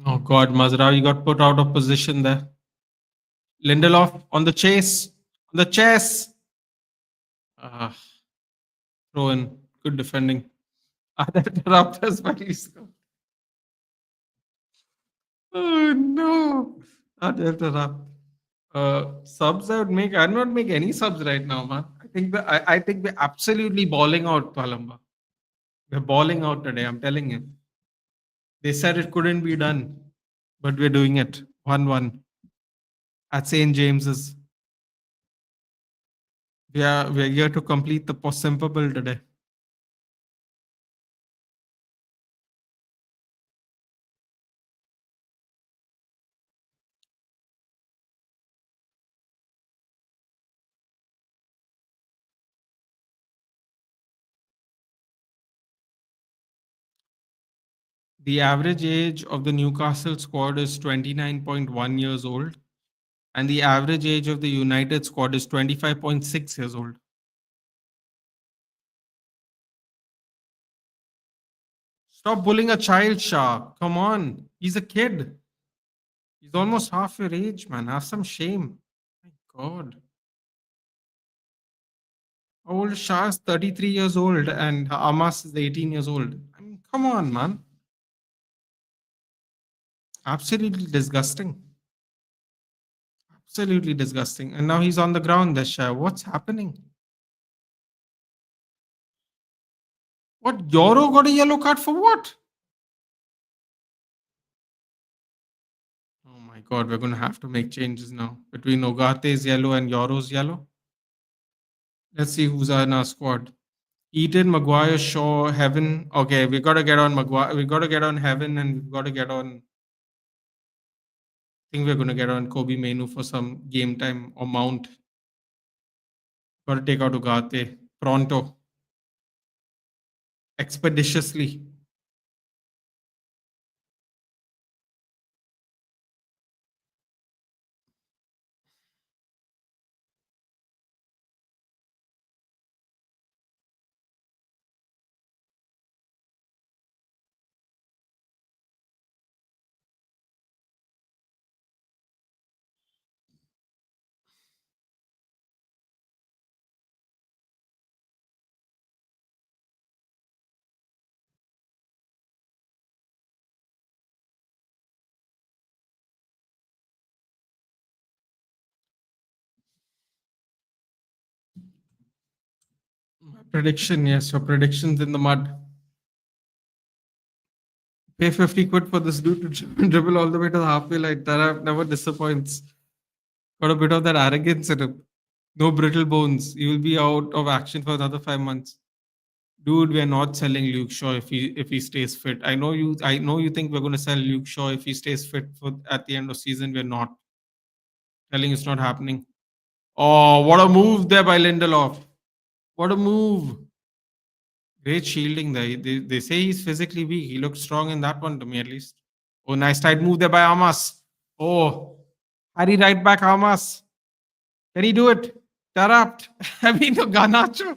Oh God, Mazraoui got put out of position there. Lindelof on the chase, on the chase. Uh, Throw in, good defending. Other interrupters, but he scored. Oh no, other interrupt. Subs I would make. I'd not make any subs right now, man. I think we're absolutely balling out, Palamba. We're balling out today. I'm telling you. They said it couldn't be done, but we're doing it. 1-1 at St. James's. We're here to complete the possible today. The average age of the Newcastle squad is 29.1 years old, and the average age of the United squad is 25.6 years old. Stop bullying a child, Shah. Come on. He's a kid. He's almost half your age, man. Have some shame. My God. How old is Shah? Is 33 years old and Amas is 18 years old. I mean, come on, man. Absolutely disgusting. Absolutely disgusting. And now he's on the ground, there, Shah. What's happening? What? Yoro got a yellow card for what? God, we're going to have to make changes now. Between Ogate's yellow and Yoro's yellow. Let's see who's in our squad. Eden, Maguire, Shaw, Heaven. Okay, we got to get on Maguire. We got to get on Heaven, and we've got to get on. I think we're going to get on Kobe Menu for some game time or Mount. Got to take out Ugarte. Pronto. Expeditiously. Prediction, yes. Your predictions in the mud. Pay 50 quid for this dude to dribble all the way to the halfway line. That never disappoints. Got a bit of that arrogance in him. No brittle bones. He will be out of action for another 5 months. Dude, we are not selling Luke Shaw if he stays fit. I know you think we're going to sell Luke Shaw if he stays fit for at the end of season. We're not. Telling it's not happening. Oh, what a move there by Lindelof. What a move. Great shielding there. They say he's physically weak. He looked strong in that one to me at least. Oh, nice tight move there by Amas. Oh, Harry right back Amas. Can he do it? Tarapt. I mean, the Garnacho.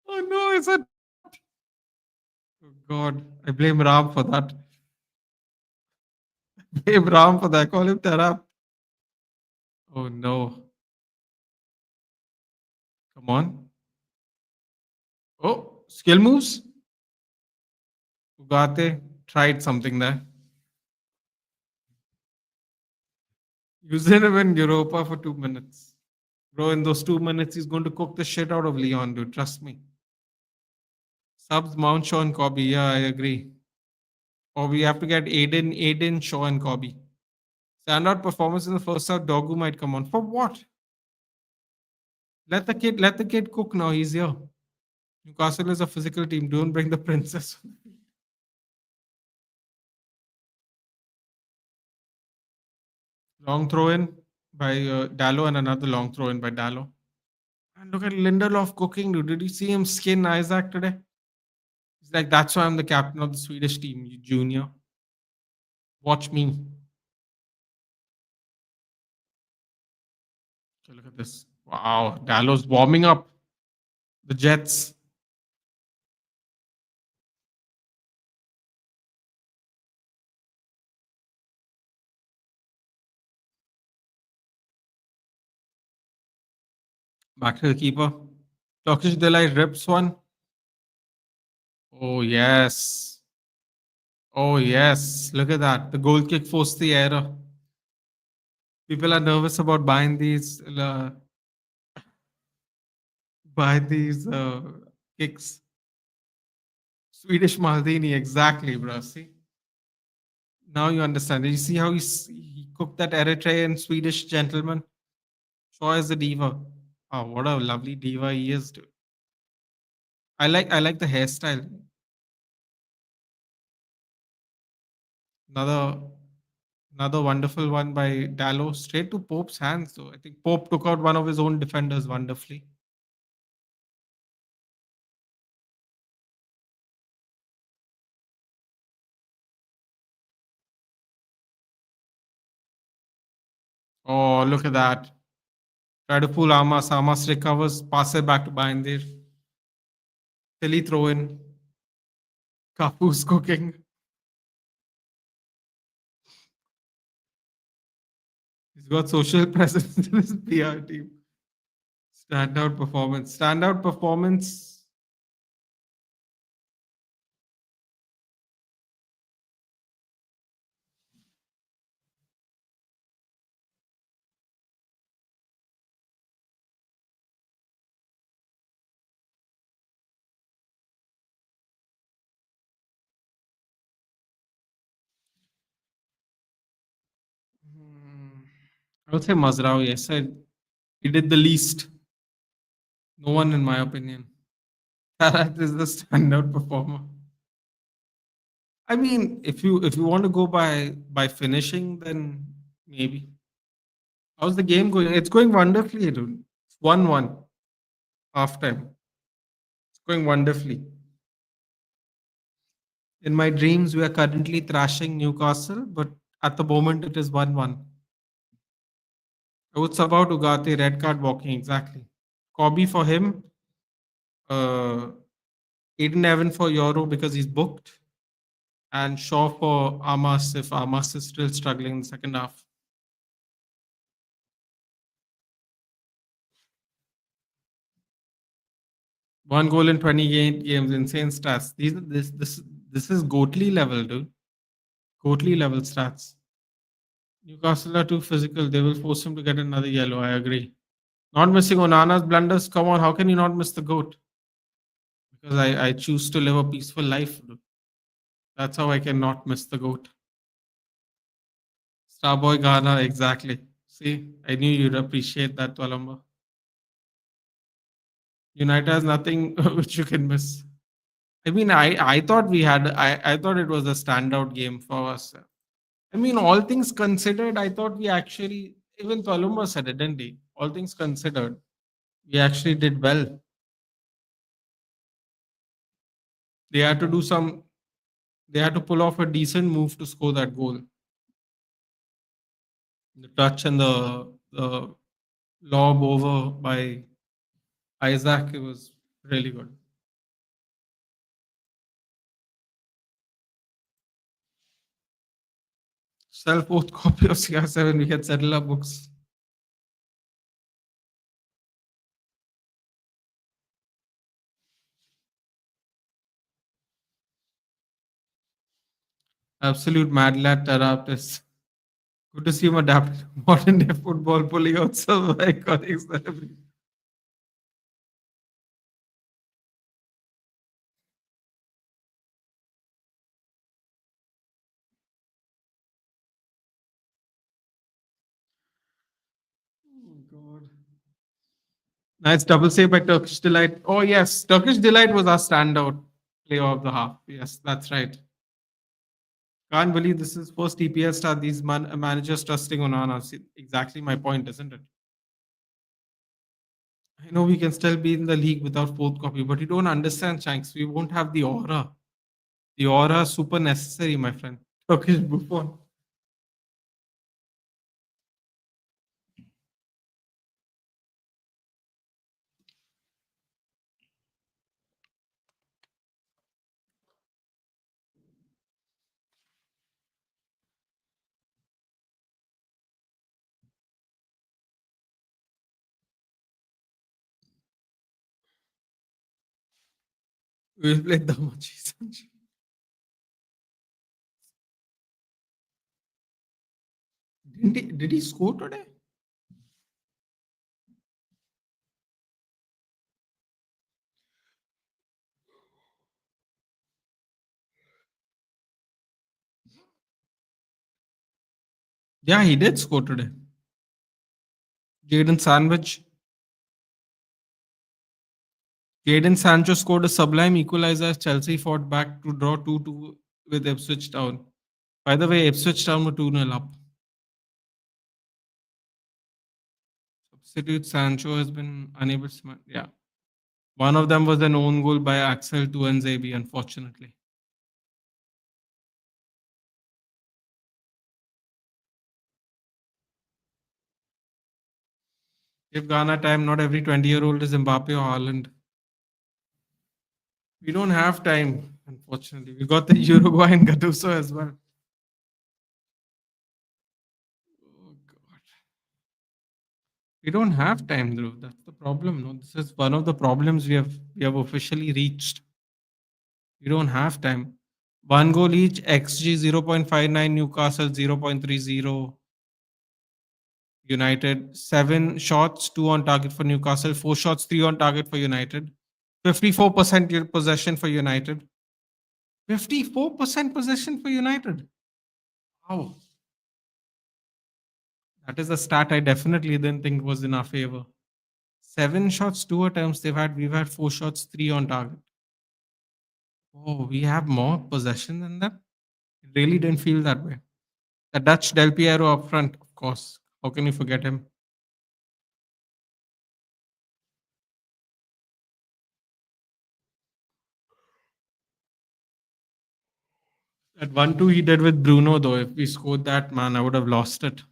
Oh no, is it? Oh God, I blame Ram for that. Blame Ram for that. Call him Tarapt. Oh no. Come on. Oh, skill moves. Ugate tried something there. Using him in Europa for 2 minutes. Bro, in those 2 minutes, he's going to cook the shit out of Leon, dude. Trust me. Subs Mount Shaw and Kobe. Yeah, I agree. Or we have to get Aiden, Shaw, and Kobe. Standout performance in the first half. Dogu might come on. For what? Let the kid cook now. He's here. Newcastle is a physical team. Don't bring the princess. Long throw in by Dallo and another long throw in by Dallo. And look at Lindelof cooking, dude. Did you see him skin Isaac today? He's like, that's why I'm the captain of the Swedish team, you junior. Watch me. Okay, look at this. Wow, Dallo's warming up the Jets. Back to the keeper. Turkish Delight rips one. Oh, yes. Oh, yes. Look at that. The goal kick forced the error. People are nervous about buying these kicks. Swedish Maldini, exactly, bro. See? Now you understand. Did you see how he cooked that Eritrean Swedish gentleman? Shaw is a diva. Oh, what a lovely diva he is, dude. I like the hairstyle. Another another wonderful one by Dallo, straight to Pope's hands. Though I think Pope took out one of his own defenders wonderfully. Oh, look at that! Try to pull Amas. Amas recovers, pass it back to Bindir. Silly throw in. Kapu's cooking. He's got social presence in his PR team. Standout performance. Standout performance. I would say Mazrao, yes. He did the least. No one, in my opinion. Tarat is the standout performer. I mean, if you want to go by finishing, then maybe. How's the game going? It's going wonderfully, dude. It's 1-1 half time. It's going wonderfully. In my dreams, we are currently thrashing Newcastle, but at the moment it is 1-1. Oh, it's about Ugarte, red card walking, exactly. Kobe for him, uh, Aiden Evan for Euro because he's booked, and Shaw for Amas if Amas is still struggling in the second half. One goal in 28 games, insane stats. This is Goatley level, dude. Goatley level stats. Newcastle are too physical. They will force him to get another yellow. I agree. Not missing Onana's blunders. Come on, how can you not miss the goat? Because I choose to live a peaceful life. Dude. That's how I cannot miss the goat. Starboy Ghana, exactly. See, I knew you'd appreciate that, Walamba. United has nothing which you can miss. I mean, I thought I thought it was a standout game for us. I mean, all things considered, I thought we actually, even Palumba said it, didn't he? All things considered, we actually did well. They had to do some, they had to pull off a decent move to score that goal. The touch and the lob over by Isaac, it was really good. Sell both copy of CR7, we can settle our books. Absolute mad lad Taraptis. Good to see him adapt to modern day football, pulling out some iconic celebrities. Oh, God. Nice double save by Turkish Delight. Oh, yes. Turkish Delight was our standout player of the half. Yes, that's right. Can't believe this is first EPL start. These managers trusting Onana. See, exactly my point, isn't it? I know we can still be in the league without fourth copy, but you don't understand, Shanks. We won't have the aura. The aura is super necessary, my friend. Turkish Buffon. We'll play Damachi. Did he score today? Yeah, he did score today. Jaden Sandwich. Jadon Sancho scored a sublime equalizer as Chelsea fought back to draw 2-2 with Ipswich Town. By the way, Ipswich Town were 2-0 up. Substitute Sancho has been unable to. Yeah. One of them was an own goal by Axel Tuanzebe, unfortunately. Give Ghana time, not every 20-year-old is Mbappe or Haaland. We don't have time, unfortunately. We got the Uruguayan Gattuso as well. Oh, God. We don't have time, Dhruv. That's the problem. No, this is one of the problems we have officially reached. We don't have time. One goal each, XG 0.59, Newcastle 0.30, United. Seven shots, two on target for Newcastle, four shots, three on target for United. 54% possession for United. 54% possession for United. Wow. That is a stat I definitely didn't think was in our favor. 7 shots, 2 attempts. We've had 4 shots, 3 on target. Oh, we have more possession than them. It really didn't feel that way. The Dutch Del Piero up front, of course. How can you forget him? That 1-2 he did with Bruno, though, if we scored that, man, I would have lost it.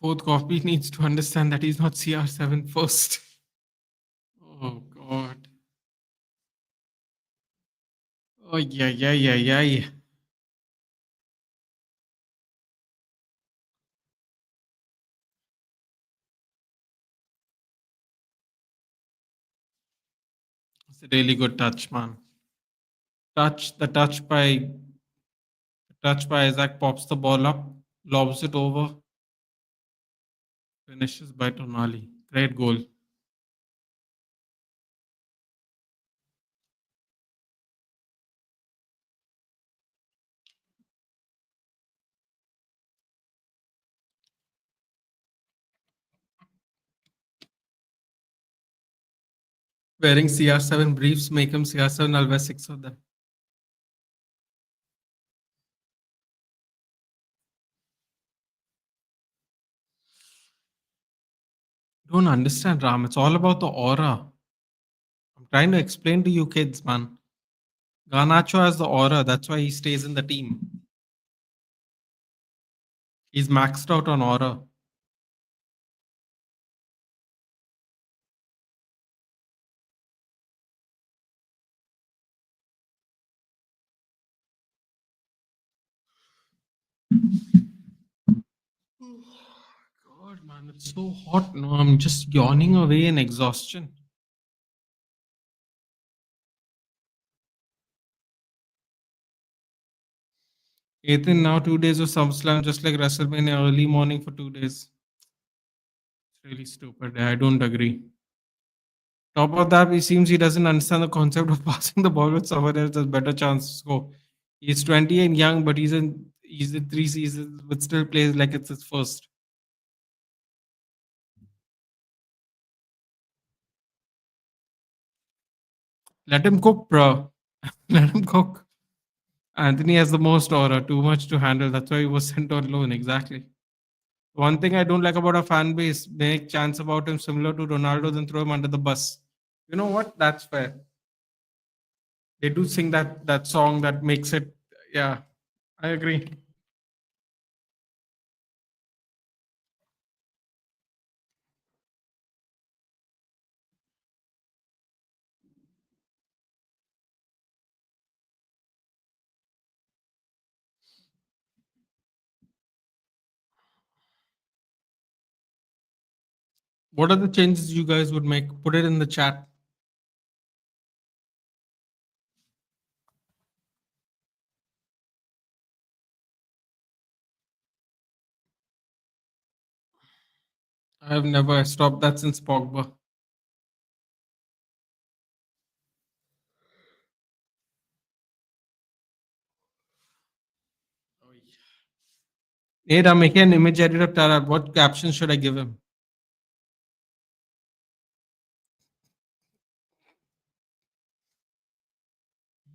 Fourth copy needs to understand that he's not CR7 first. Oh, God. Oh, yeah, yeah, yeah, yeah. It's a really good touch, man. The touch by Isaac pops the ball up, lobs it over, finishes by Tonali. Great goal. Wearing CR7 briefs make him CR7. I'll wear 6 of them. Don't understand, Ram. It's all about the aura. I'm trying to explain to you kids, man. Garnacho has the aura. That's why he stays in the team. He's maxed out on aura. God, man, it's so hot. No, I'm just yawning away in exhaustion. Ethan, now 2 days of SummerSlam, just like WrestleMania, early morning for 2 days. It's really stupid. I don't agree. Top of that, it seems he doesn't understand the concept of passing the ball with someone else has better chance to score. He's 20 and young, but he's in 3 seasons, but still plays like it's his first. Let him cook, bro. Let him cook. Anthony has the most aura, too much to handle. That's why he was sent on loan. Exactly. One thing I don't like about our fan base, make chants about him similar to Ronaldo, then throw him under the bus. You know what? That's fair. They do sing that song that makes it. Yeah, I agree. What are the changes you guys would make? Put it in the chat. I've never stopped that since Pogba. Hey, I'm making an image edit of Tarat. What caption should I give him?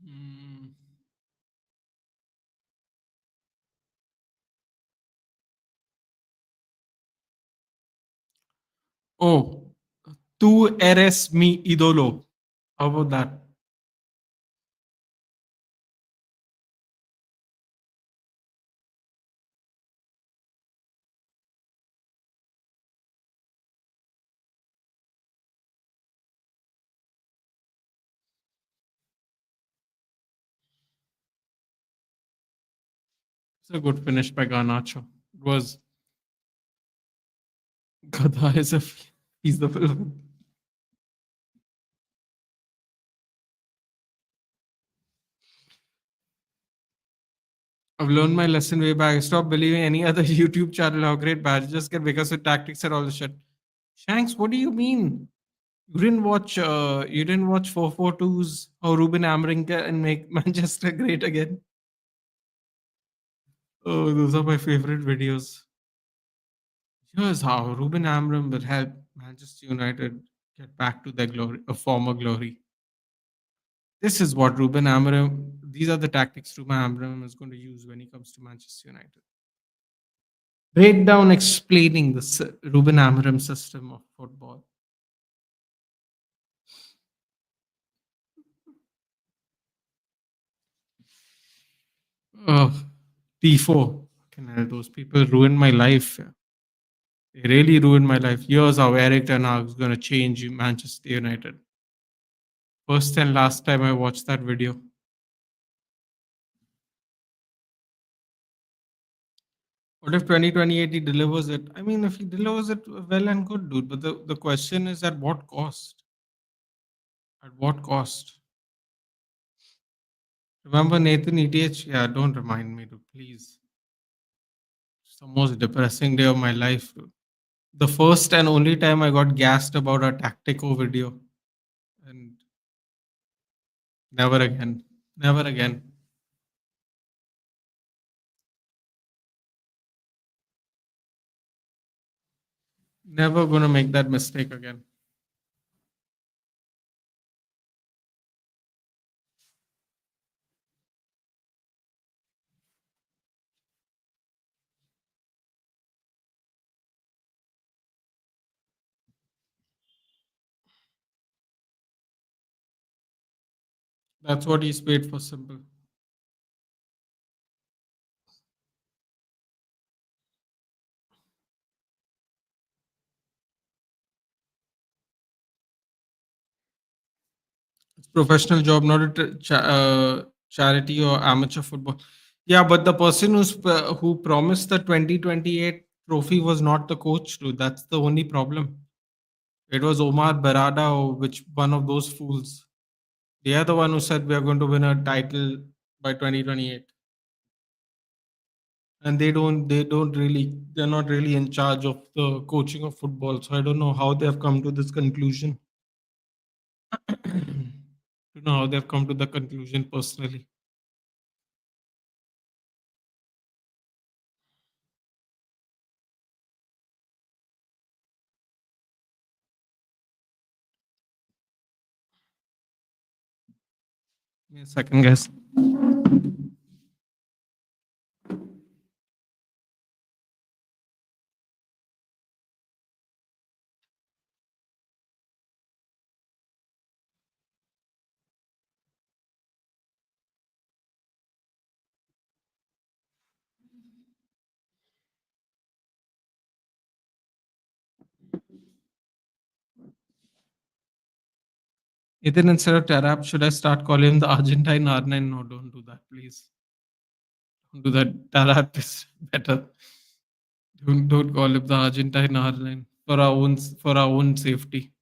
Hmm. Oh, tú eres mi ídolo. How about that? It's a good finish by Garnacho. It was Gada is a He's the villain. I've learned my lesson way back. Stop believing any other YouTube channel how great badges get because of tactics and all the shit. Shanks, what do you mean? You didn't watch 442's how Ruben Amorim can make Manchester great again. Oh, those are my favorite videos. Here's how Ruben Amorim will help Manchester United get back to their glory, a former glory. This is what Ruben Amorim. These are the tactics Ruben Amorim is going to use when he comes to Manchester United. Breakdown explaining the Ruben Amorim system of football. Oh, T4. Can I, those people ruined my life. They really ruined my life. Here's how Eric Ten Hag is going to change Manchester United. First and last time I watched that video. What if 2028 he delivers it? I mean, if he delivers it well and good, dude. But the question is at what cost? At what cost? Remember Nathan ETH? Yeah, don't remind me, dude, please. It's the most depressing day of my life, dude. The first and only time I got gassed about a Tactico video. And never again. Never again. Never gonna make that mistake again. That's what he's paid for, simple. It's professional job, not a charity or amateur football. Yeah, but the person who promised the 2028 trophy was not the coach, dude. That's the only problem. It was Omar Barada or which one of those fools. They are the one who said we are going to win a title by 2028. And they're not really in charge of the coaching of football. So I don't know how they have come to this conclusion. Don't know how they've come to the conclusion personally. Give me a second, guys. Ethan, instead of Tarap, should I start calling him the Argentine R9? No, don't do that, please. Don't do that. Tarap is better. Don't call him the Argentine R9 for our own safety.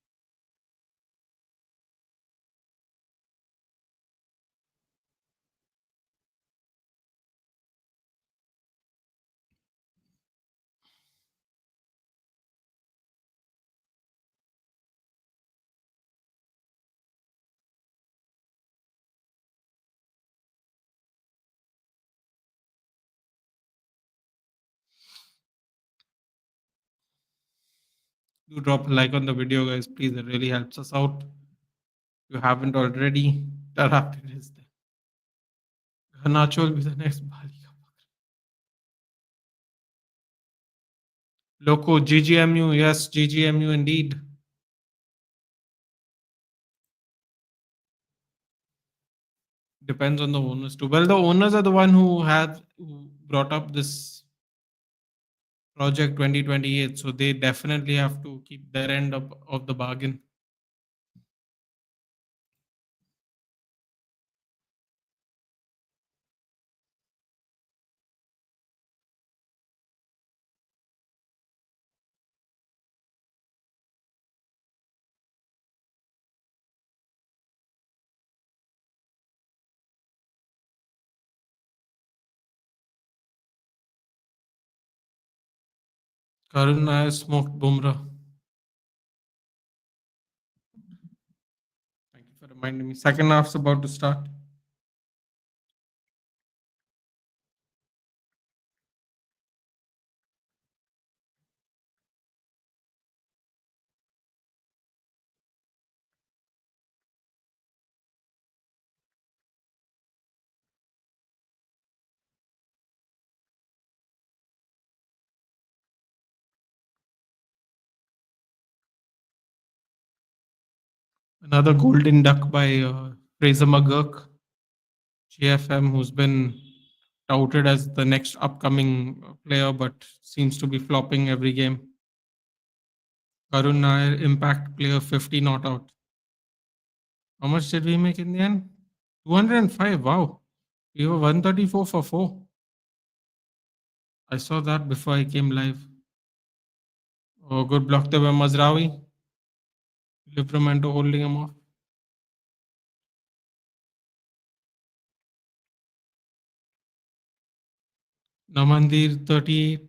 Do drop a like on the video, guys, please. It really helps us out. If you haven't already, Tarap is there. Garnacho will be the next Bali. Loco, GGMU, yes, GGMU indeed. Depends on the owners too. Well, the owners are the one who brought up this project 2028, so they definitely have to keep their end of the bargain. Karun Nair smoked Bumrah. Thank you for reminding me. Second half's about to start. Another golden duck by Fraser McGurk, GFM, who's been touted as the next upcoming player, but seems to be flopping every game. Karun Nair, impact player 50 not out. How much did we make in the end? 205. Wow. We were 134 for 4. I saw that before I came live. Oh, good block there by Mazraoui. Livramento holding him off. Namandir 38.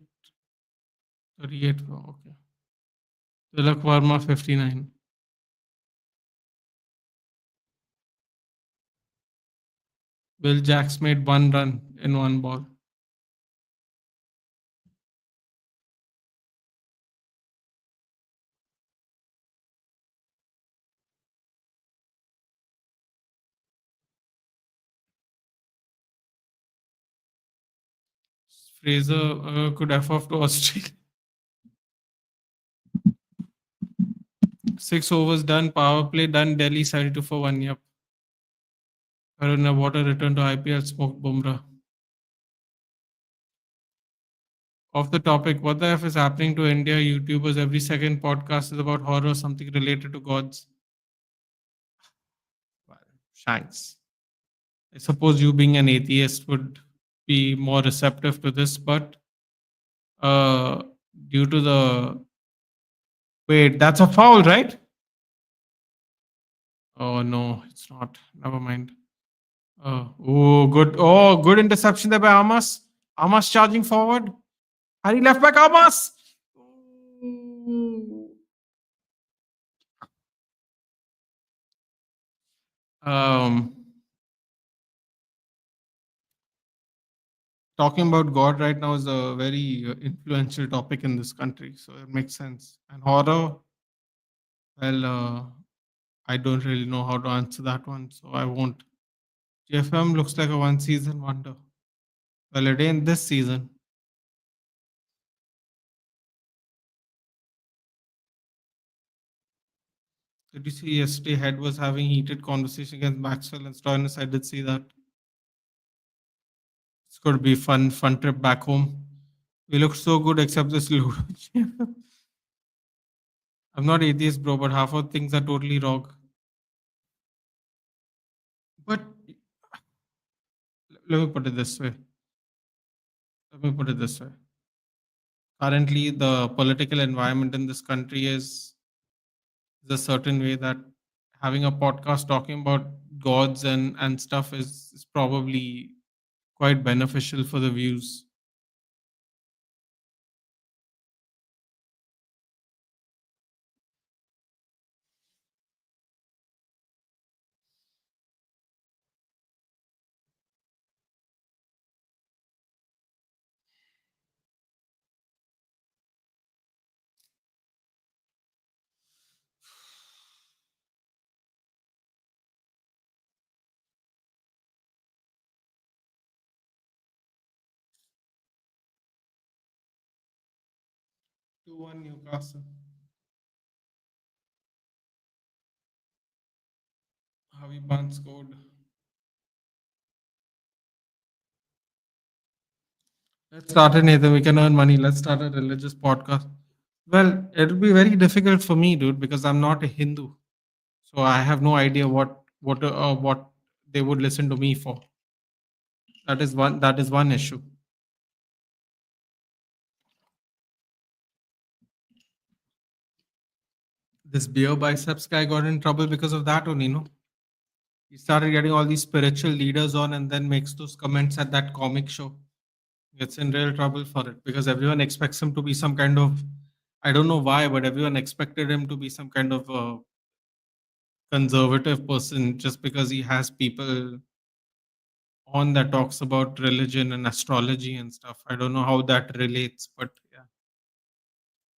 38. Oh, okay. Tilak Varma 59. Bill Jacks made one run in one ball. Fraser could F off to Australia. 6 overs done, power play done, Delhi 72 for 1. Yep. Karuna Water return to IPL, smoked Bumrah. Off the topic, what the F is happening to India YouTubers? Every second podcast is about horror, something related to gods. Well, Shanks. I suppose you being an atheist would be more receptive to this, but uh, due to the wait, that's a foul, right? Oh no, it's not. Never mind. Oh, good. Oh, good interception there by Amas. Amas charging forward. Harry left back Amas. Ooh. Um, Talking about God right now is a very influential topic in this country, so it makes sense. And horror, well, I don't really know how to answer that one, so I won't. GFM looks like a one-season wonder. Well, it ain't this season. Did you see yesterday? Head was having heated conversation against Maxwell and Stoinis. I did see that. It's going to be fun trip back home. We look so good except this Ludo. I'm not atheist, bro, but half of things are totally wrong. But let me put it this way. Let me put it this way. Currently, the political environment in this country is a certain way that having a podcast talking about gods and stuff is probably quite beneficial for the views. 2-1 Newcastle. Javi Barnes scored. Let's start it, Nathan. We can earn money. Let's start a religious podcast. Well, it'll be very difficult for me, dude, because I'm not a Hindu. So I have no idea what they would listen to me for. That is one issue. This beer biceps guy got in trouble because of that only, no? He started getting all these spiritual leaders on and then makes those comments at that comic show. Gets in real trouble for it because everyone expects him to be some kind of, I don't know why, but everyone expected him to be some kind of conservative person just because he has people on that talks about religion and astrology and stuff. I don't know how that relates, but yeah.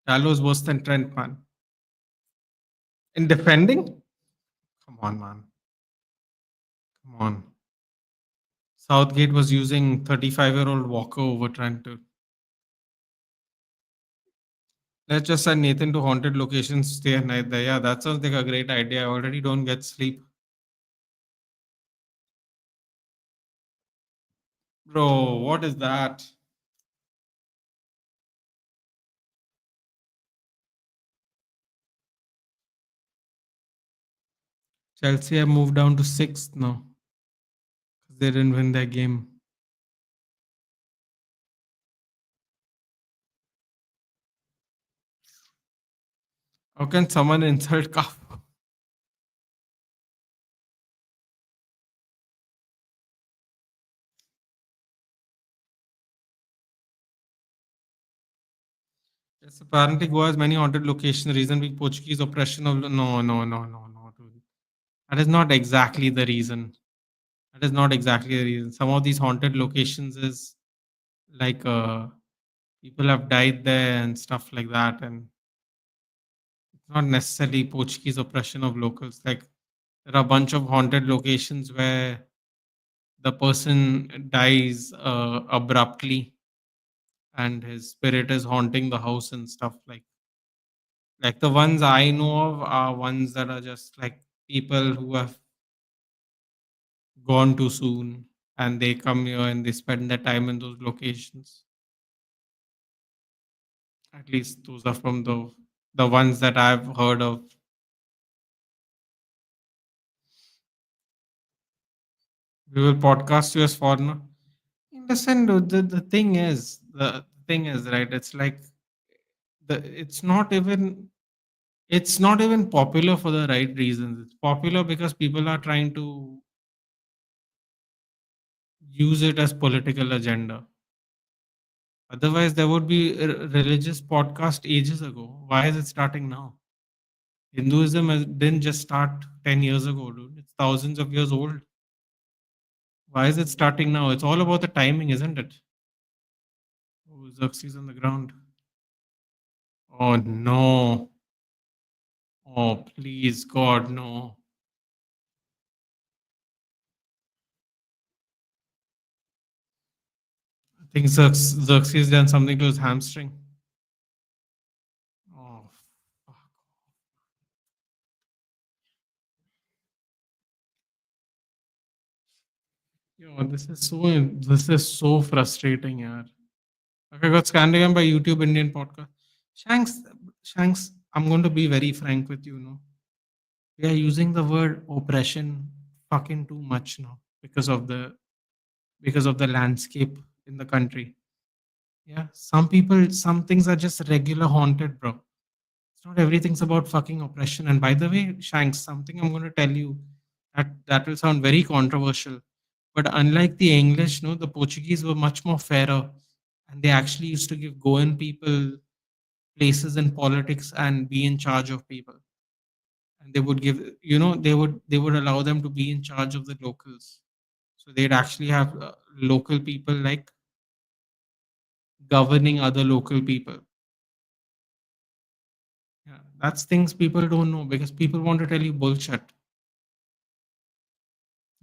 Gallows worse than Trent, man. In defending? Come on, man. Come on. Southgate was using 35-year-old Walker over Trent. Let's just send Nathan to haunted locations, stay a night there. Yeah, that sounds like a great idea. I already don't get sleep. Bro, what is that? Chelsea have moved down to sixth now because they didn't win their game. How can someone insult Cup? Yes, apparently Goa has many haunted locations. The reason being Portuguese oppression of no, dude. That is not exactly the reason. That is not exactly the reason. Some of these haunted locations is like people have died there and stuff like that, and it's not necessarily Portuguese oppression of locals. Like there are a bunch of haunted locations where the person dies abruptly and his spirit is haunting the house and stuff like the ones I know of are ones that are just like people who have gone too soon and they come here and they spend their time in those locations. At least those are from the ones that I've heard of. We will podcast you as foreigner. Listen, dude, the thing is, the thing is, right? It's like it's not even popular for the right reasons. It's popular because people are trying to use it as political agenda. Otherwise, there would be a religious podcast ages ago. Why is it starting now? Hinduism didn't just start 10 years ago, dude. It's thousands of years old. Why is it starting now? It's all about the timing, isn't it? Oh, Xerxes on the ground. Oh, no. Oh, please, God, no. I think Xerxes done something to his hamstring. Oh, fuck. Yo, this is so frustrating, yaar. Okay, got scanned again by YouTube Indian podcast. Shanks, Shanks, I'm going to be very frank with you, no. We are using the word oppression fucking too much now because of the landscape in the country. Yeah, some things are just regular haunted, bro. It's not everything's about fucking oppression. And by the way, Shanks, something I'm going to tell you that will sound very controversial. But unlike the English, no, the Portuguese were much more fairer, and they actually used to give Goan people places in politics and be in charge of people. And they would give, they would allow them to be in charge of the locals. So they'd actually have local people like governing other local people. Yeah, that's things people don't know because people want to tell you bullshit.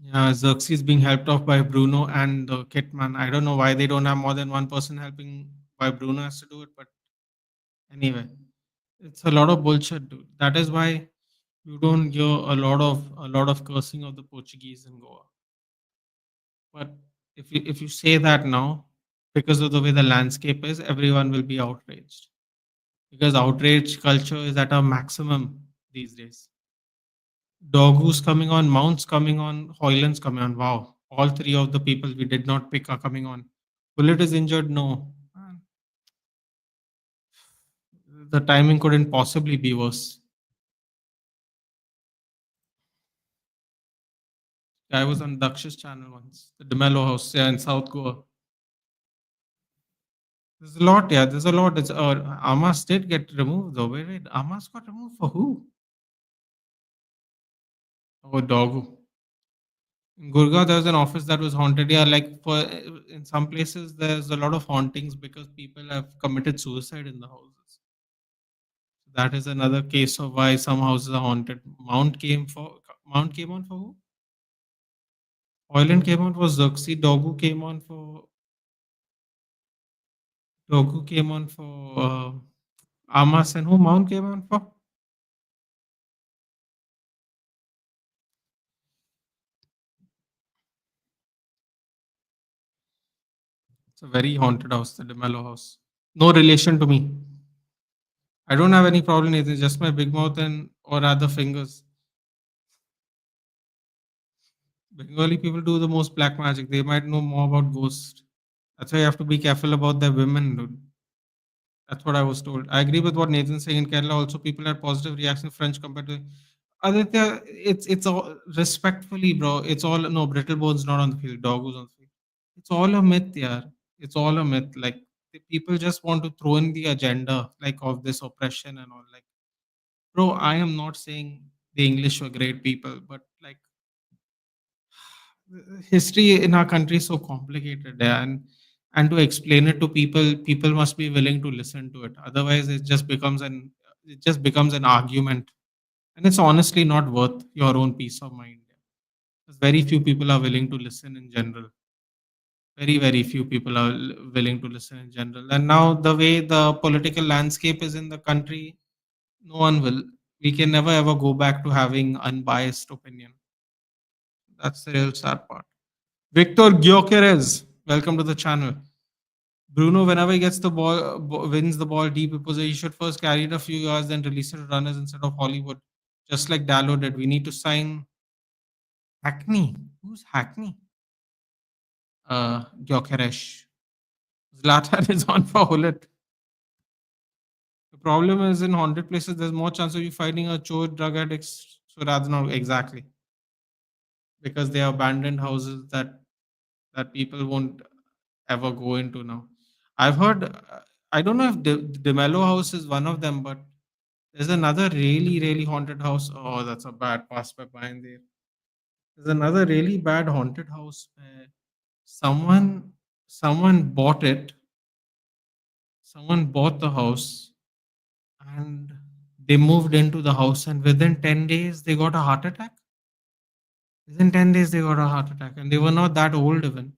Yeah, Xerxes being helped off by Bruno and the Kitman. I don't know why they don't have more than one person helping. Why Bruno has to do it, but anyway, it's a lot of bullshit, dude. That is why you don't hear a lot of cursing of the Portuguese in Goa. But if you say that now, because of the way the landscape is, everyone will be outraged. Because outrage culture is at a maximum these days. Dogu's coming on, Mount's coming on, Hoyland's coming on. Wow. All three of the people we did not pick are coming on. Bullet is injured? No. Man, the timing couldn't possibly be worse. I was on Daksha's channel once, the DeMello house, yeah, in South Goa. There's a lot, yeah. There's a lot. It's Amas did get removed though. Wait. Amas got removed for who? Oh, Dogu. In Gurgaon, there's an office that was haunted. Yeah, like for in some places, there's a lot of hauntings because people have committed suicide in the houses. That is another case of why some houses are haunted. Mount came on for who? Oiland came on for Xerxes. Dogu came on for Amas, and who Mount came on for? It's a very haunted house, the DeMello house. No relation to me. I don't have any problem with it. Just my big mouth and or rather fingers. Bengali people do the most black magic. They might know more about ghosts. That's why you have to be careful about the women, dude. That's what I was told. I agree with what Nathan's saying. In Kerala, also people had positive reaction French compared to Aditya. It's all respectfully, bro. It's all no brittle bones not on the field. Dog was on the field. It's all a myth, yeah. It's all a myth. Like the people just want to throw in the agenda, like of this oppression and all. Like, bro, I am not saying the English were great people, but like history in our country is so complicated, yeah, and to explain it to people, people must be willing to listen to it. Otherwise, it just becomes an argument, and it's honestly not worth your own peace of mind. Because very few people are willing to listen in general. Very few people are willing to listen in general. And now the way the political landscape is in the country, no one will. We can never ever go back to having unbiased opinion. That's the real sad part. Victor Gyökeres, welcome to the channel. Bruno, whenever he gets the wins the ball deep position, he should first carry it a few yards, then release it to runners instead of Hollywood, just like Dallo did. We need to sign Hackney. Who's Hackney? Gyökeres. Zlatan is on for Hullet. The problem is in haunted places, there's more chance of you finding a chore, drug addicts. So rather not exactly because they are abandoned houses that people won't ever go into now. I've heard, I don't know if the Mello House is one of them, but there's another really haunted house. Oh, that's a bad pass by behind there. There's another really bad haunted house where someone someone bought it. Someone bought the house and they moved into the house, and within 10 days they got a heart attack. Within 10 days they got a heart attack, and they were not that old even.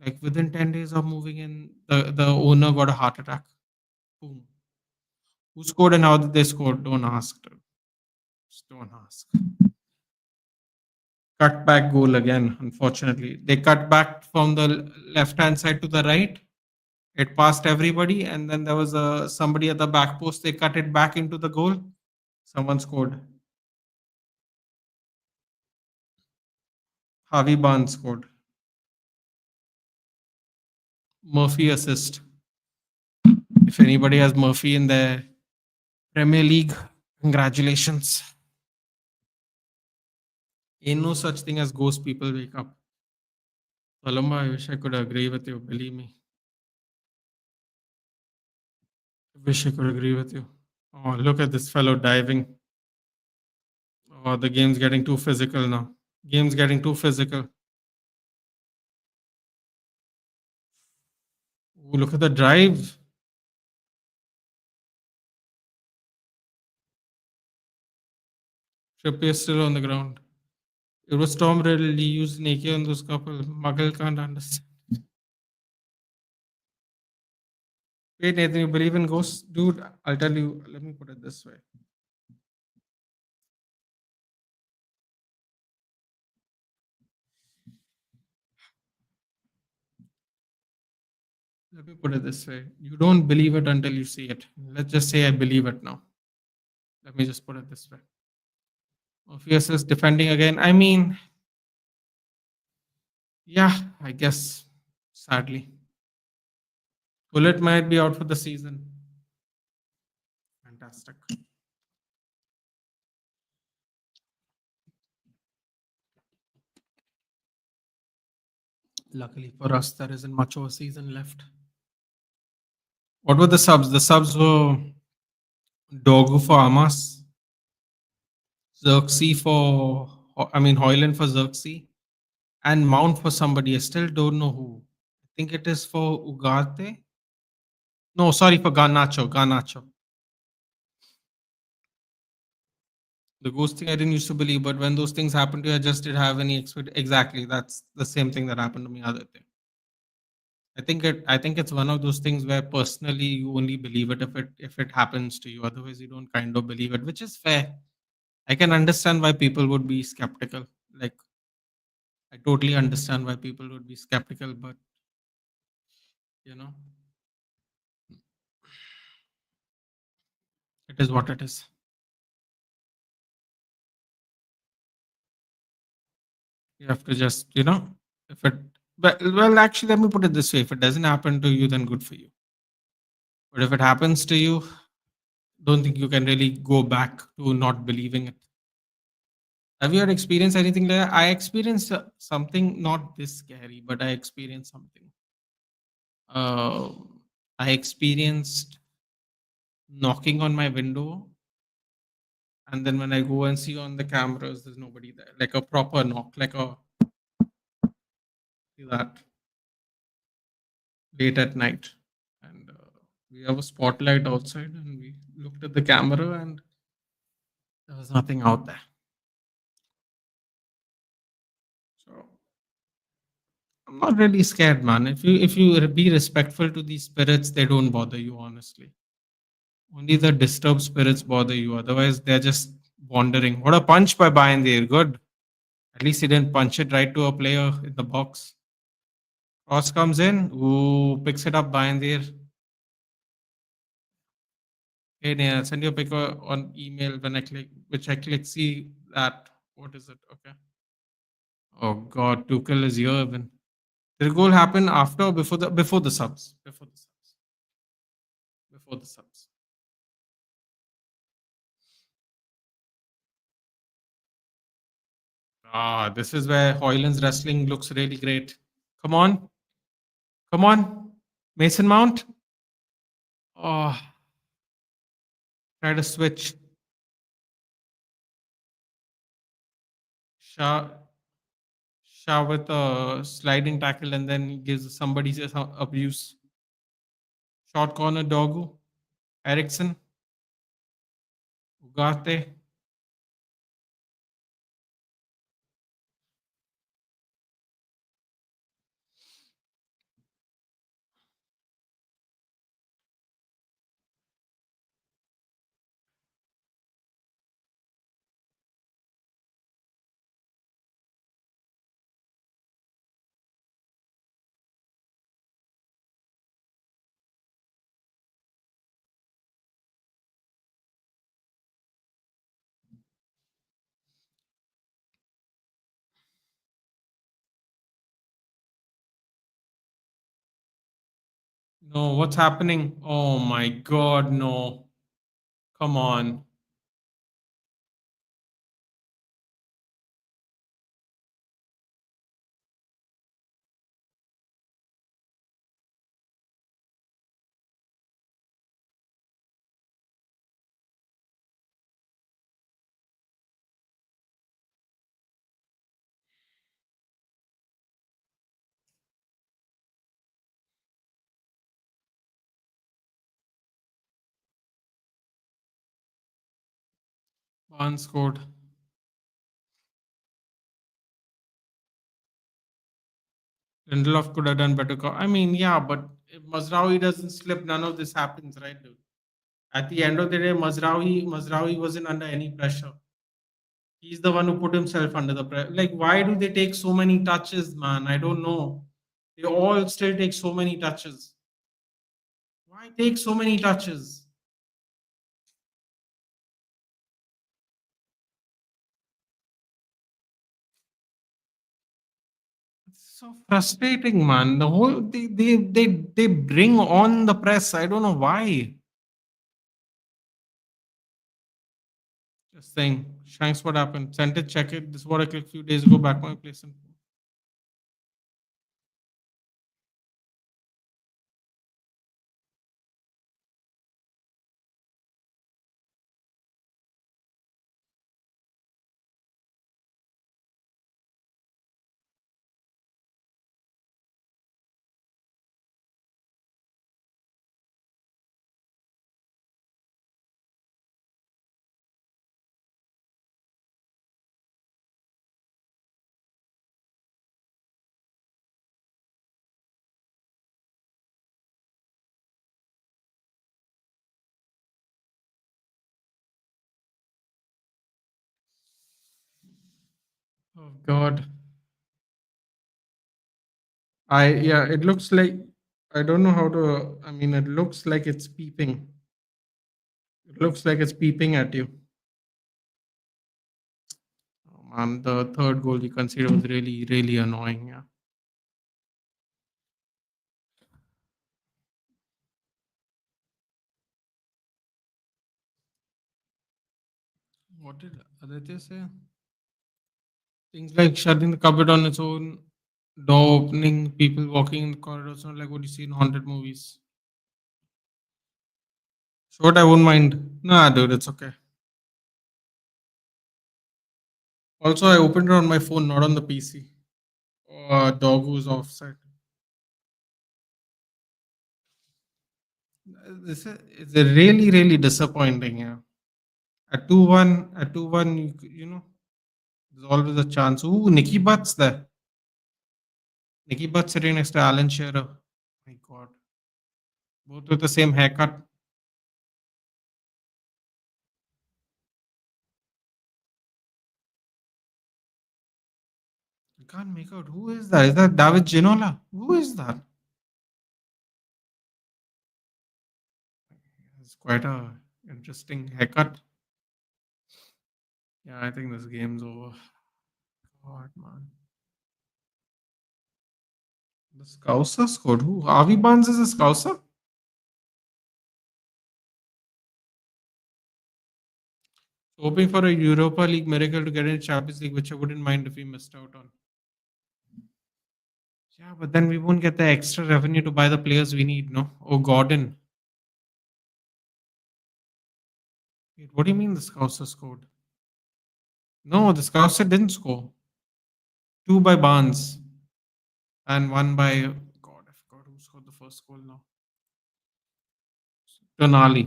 Like within 10 days of moving in, the owner got a heart attack. Boom. Who scored and how did they score? Don't ask. Dude. Just don't ask. Cut back goal again, unfortunately. They cut back from the left hand side to the right. It passed everybody, and then there was somebody at the back post. They cut it back into the goal. Someone scored. Harvey Barnes scored. Murphy assist. If anybody has Murphy in their Premier League, congratulations. Ain't no such thing as ghost people wake up. Paloma, I wish I could agree with you. Believe me. I wish I could agree with you. Oh, look at this fellow diving. Oh, the game's getting too physical now. Game's getting too physical. Ooh, look at the drive. Trippier still on the ground. It was Tom Riddle. He used Naked on those couple. Muggle can't understand. Wait, Nathan, you believe in ghosts? Dude, I'll tell you. Let me put it this way. Let me put it this way. You don't believe it until you see it. Let's just say I believe it now. Let me just put it this way. Morpheus is defending again. I mean, yeah, I guess, sadly. Bullet might be out for the season. Fantastic. Luckily for us, there isn't much of a season left. What were the subs? The subs were Dogu for Amas, Xerxes for, I mean, Hoyland for Xerxes, and Mount for somebody. I still don't know who. I think it is for Ugarte. No, sorry, for Garnacho. Garnacho. The ghost thing I didn't used to believe, but when those things happened to you, I just did have any expect. Exactly, that's the same thing that happened to me. Other thing, I think it's one of those things where personally you only believe it if it happens to you. Otherwise, you don't kind of believe it, which is fair. I can understand why people would be skeptical. Like I totally understand why people would be skeptical, but you know, it is what it is. You have to just, if it, well, actually, let me put it this way: if it doesn't happen to you, then good for you. But if it happens to you, don't think you can really go back to not believing it. Have you ever experienced anything like that? I experienced something not this scary, but I experienced something. Uh, I experienced knocking on my window, and then when I go and see on the cameras, there's nobody there. Like a proper knock, like a that late at night, and we have a spotlight outside, and we looked at the camera, and there was nothing out there. So I'm not really scared, man. If you be respectful to these spirits, they don't bother you, honestly. Only the disturbed spirits bother you. Otherwise, they're just wandering. What a punch by Bayandir. Good. At least he didn't punch it right to a player in the box. Cross comes in. Ooh, picks it up Bayandir. Hey, Neha, send your pick on email when I click, which I click. See that. What is it? Okay. Oh God, Tuchel is here. Even the goal happened after or before the subs? Before the subs. Before the subs. Ah, this is where Hoyland's wrestling looks really great. Come on. Come on. Mason Mount. Oh, try to switch. Shah, Shah with a sliding tackle and then gives somebody some abuse. Short corner, Dogu. Ericsson. Ugarte. No, what's happening? Oh my God, no. Come on. Barnes scored. Lindelof could have done better. I mean, yeah, but if Mazraoui doesn't slip, none of this happens, right, dude? At the end of the day, Mazraoui wasn't under any pressure. He's the one who put himself under the pressure. Like, why do they take so many touches, man? I don't know. They all still take so many touches. Why take so many touches? It's so frustrating, man. The whole they bring on the press. I don't know why. Just saying. Shanks, what happened? Sent it, check it. This is what I clicked a few days ago. Back my place. Oh God. Yeah, it looks like I don't know how to. I mean, it looks like it's peeping. It looks like it's peeping at you. Oh, man, the third goal you conceded was really, really annoying. Yeah. What did Aditya say? Things like shutting the cupboard on its own, door opening, people walking in the corridors, not like what you see in haunted movies. Short, I won't mind. Nah, dude, it's okay. Also, I opened it on my phone, not on the PC. Dog who's offside. This is it's a really, really disappointing. Yeah. At 2-1, you know, there's always a chance. Ooh, Nicky Butt's there. Nicky Butt sitting next to Alan Shearer. My God. Both with the same haircut. I can't make out. Who is that? Is that David Ginola? Who is that? It's quite a interesting haircut. Yeah, I think this game's over. God, man. The Scouser scored. Who? Avi Barnes is a Scouser? Hoping for a Europa League miracle to get in Champions League, which I wouldn't mind if we missed out on. Yeah, but then we won't get the extra revenue to buy the players we need, no? Oh, Gordon. Wait, what do you mean the Scouser scored? No, the Scouser didn't score. Two by Barnes and one by God. I forgot who scored the first goal now. Tonali.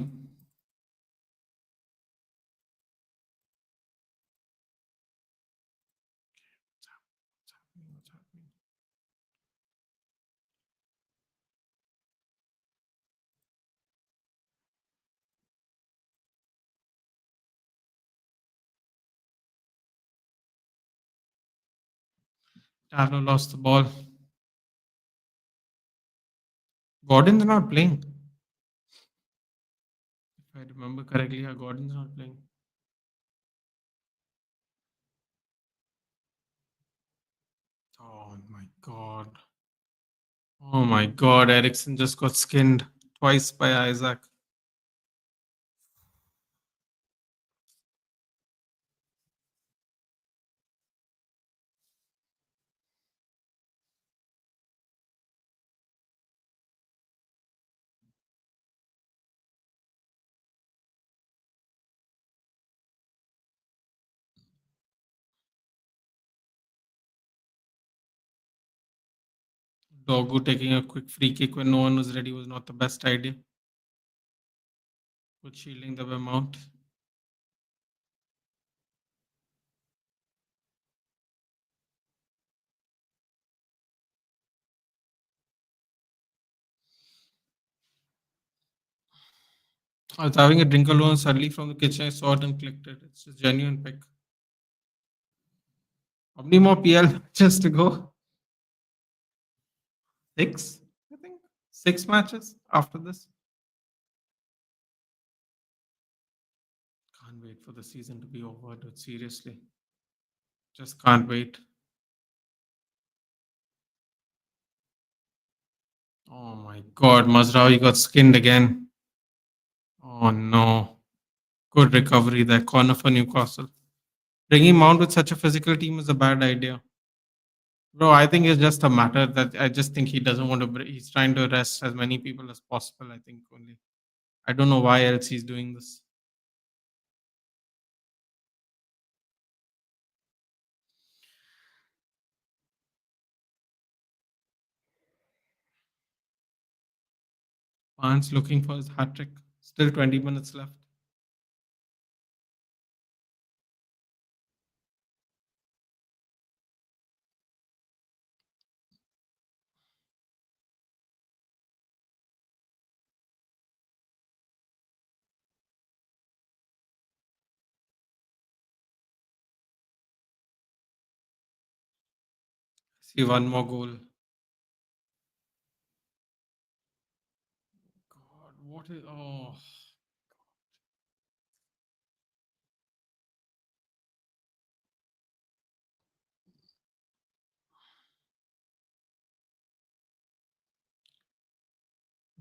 What's happening? Darlow lost the ball. Gordon's not playing. If I remember correctly, yeah, Gordon's not playing. Oh my God. Oh my God. Ericsson just got skinned twice by Isaac. Dogu taking a quick free kick when no one was ready was not the best idea. Good shielding the mount. I was having a drink alone. Suddenly, from the kitchen, I saw it and clicked it. It's a genuine pick. How many more PL matches to go? Six, I think. 6 matches after this. Can't wait for the season to be over, dude. Seriously. Just can't wait. Oh my God. Mazraoui got skinned again. Oh no. Good recovery there. Corner for Newcastle. Bringing Mount with such a physical team is a bad idea. Bro, I think it's just a matter that I just think he doesn't want to. He's trying to arrest as many people as possible. I think only. I don't know why else he's doing this. Barnes looking for his hat trick. Still 20 minutes left. See one more goal. God, what is? Oh,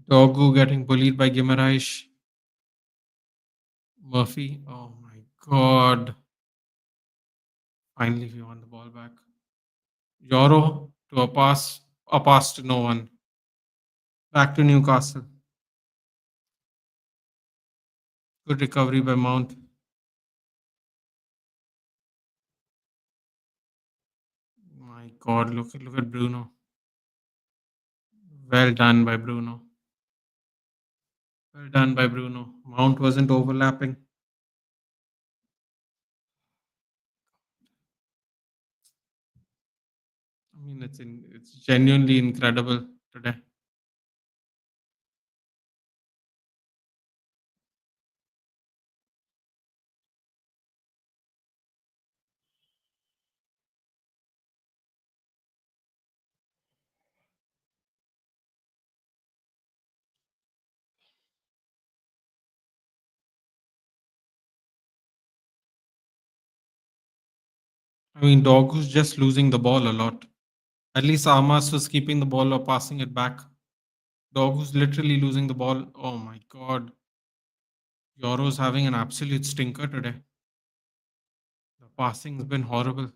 Dogu getting bullied by Gimaraish. Murphy. Oh my God. Finally, we won the ball back. Yoro to a pass to no one. Back to Newcastle. Good recovery by Mount. My God, look at Bruno. Well done by Bruno. Well done by Bruno. Mount wasn't overlapping. I mean, it's genuinely incredible today. I mean, Dogu's just losing the ball a lot. At least Armas was keeping the ball or passing it back. Dogu's literally losing the ball. Oh my God. Yoro's having an absolute stinker today. The passing's been horrible.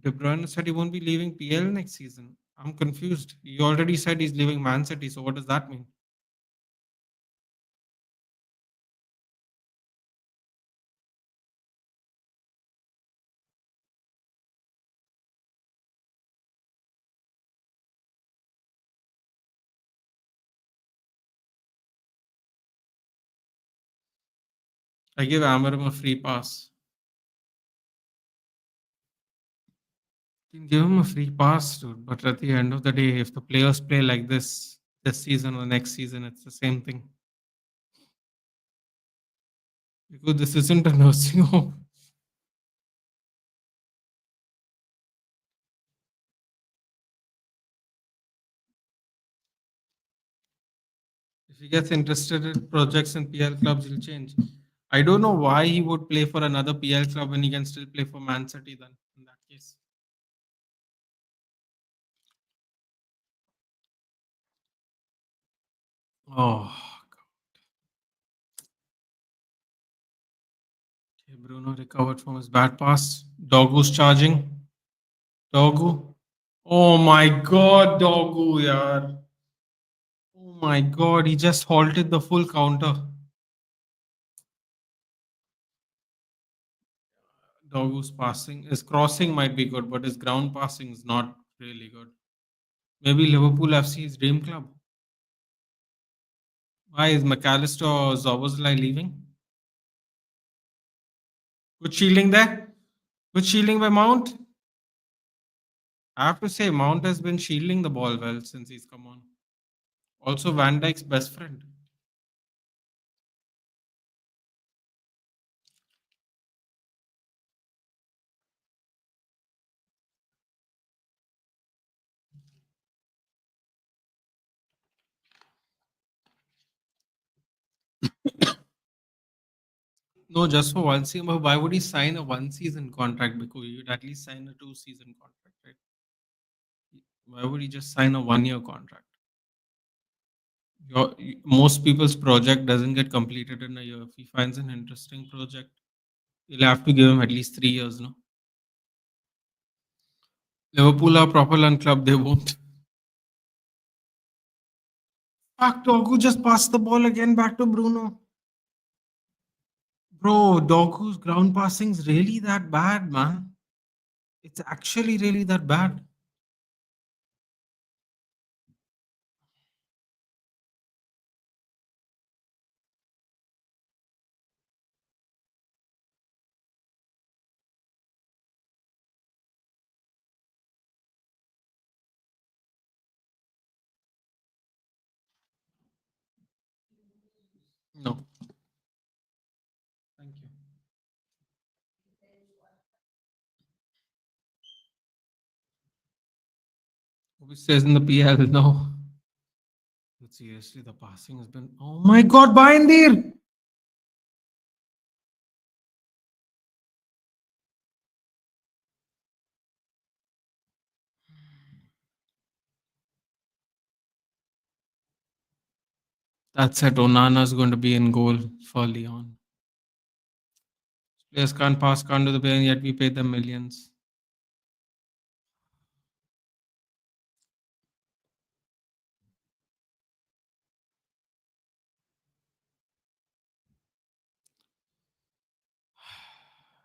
De Bruyne said he won't be leaving PL next season. I'm confused. He already said he's leaving Man City, so what does that mean? I give Amarim a free pass. You can give him a free pass, dude. But at the end of the day, if the players play like this season or next season, it's the same thing. Because this isn't a nursing home. If he gets interested in projects and PL clubs, he'll change. I don't know why he would play for another PL club when he can still play for Man City then, in that case. Oh, okay, Bruno recovered from his bad pass. Dogu's charging. Dogu. Oh my God, Dogu, yaar. Oh my God, he just halted the full counter. Dogu's passing, his crossing might be good, but his ground passing is not really good. Maybe Liverpool FC is dream club. Why is McAllister or Zoboslai leaving? Good shielding there. Good shielding by Mount. I have to say, Mount has been shielding the ball well since he's come on. Also, Van Dijk's best friend. No, just for one season. But why would he sign a one season contract? Because you'd at least sign a 2 season contract, right? Why would he just sign a 1 year contract? Most people's project doesn't get completed in a year. If he finds an interesting project, you'll have to give him at least 3 years, no? Liverpool are proper run club, they won't. Fuck, Dogu just passed the ball again back to Bruno. Bro, Doku's ground passing's really that bad, man. It's actually really that bad. No, thank you. Kobe stays in the PL. No. But seriously, the passing has been. Oh my God, Baindir! That's it. Onana's going to be in goal for Leon. Players can't pass, can't do the play, and yet we pay them millions.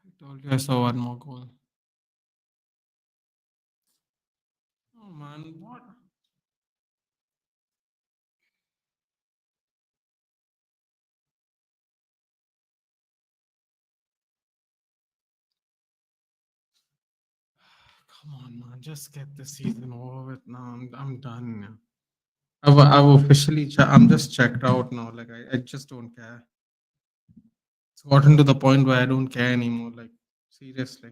I told you I saw one more goal. Oh man, what? Come on, man, just get the season over with now. I'm done. Yeah. I've officially, I'm just checked out now. Like, I just don't care. It's gotten to the point where I don't care anymore. Like, seriously.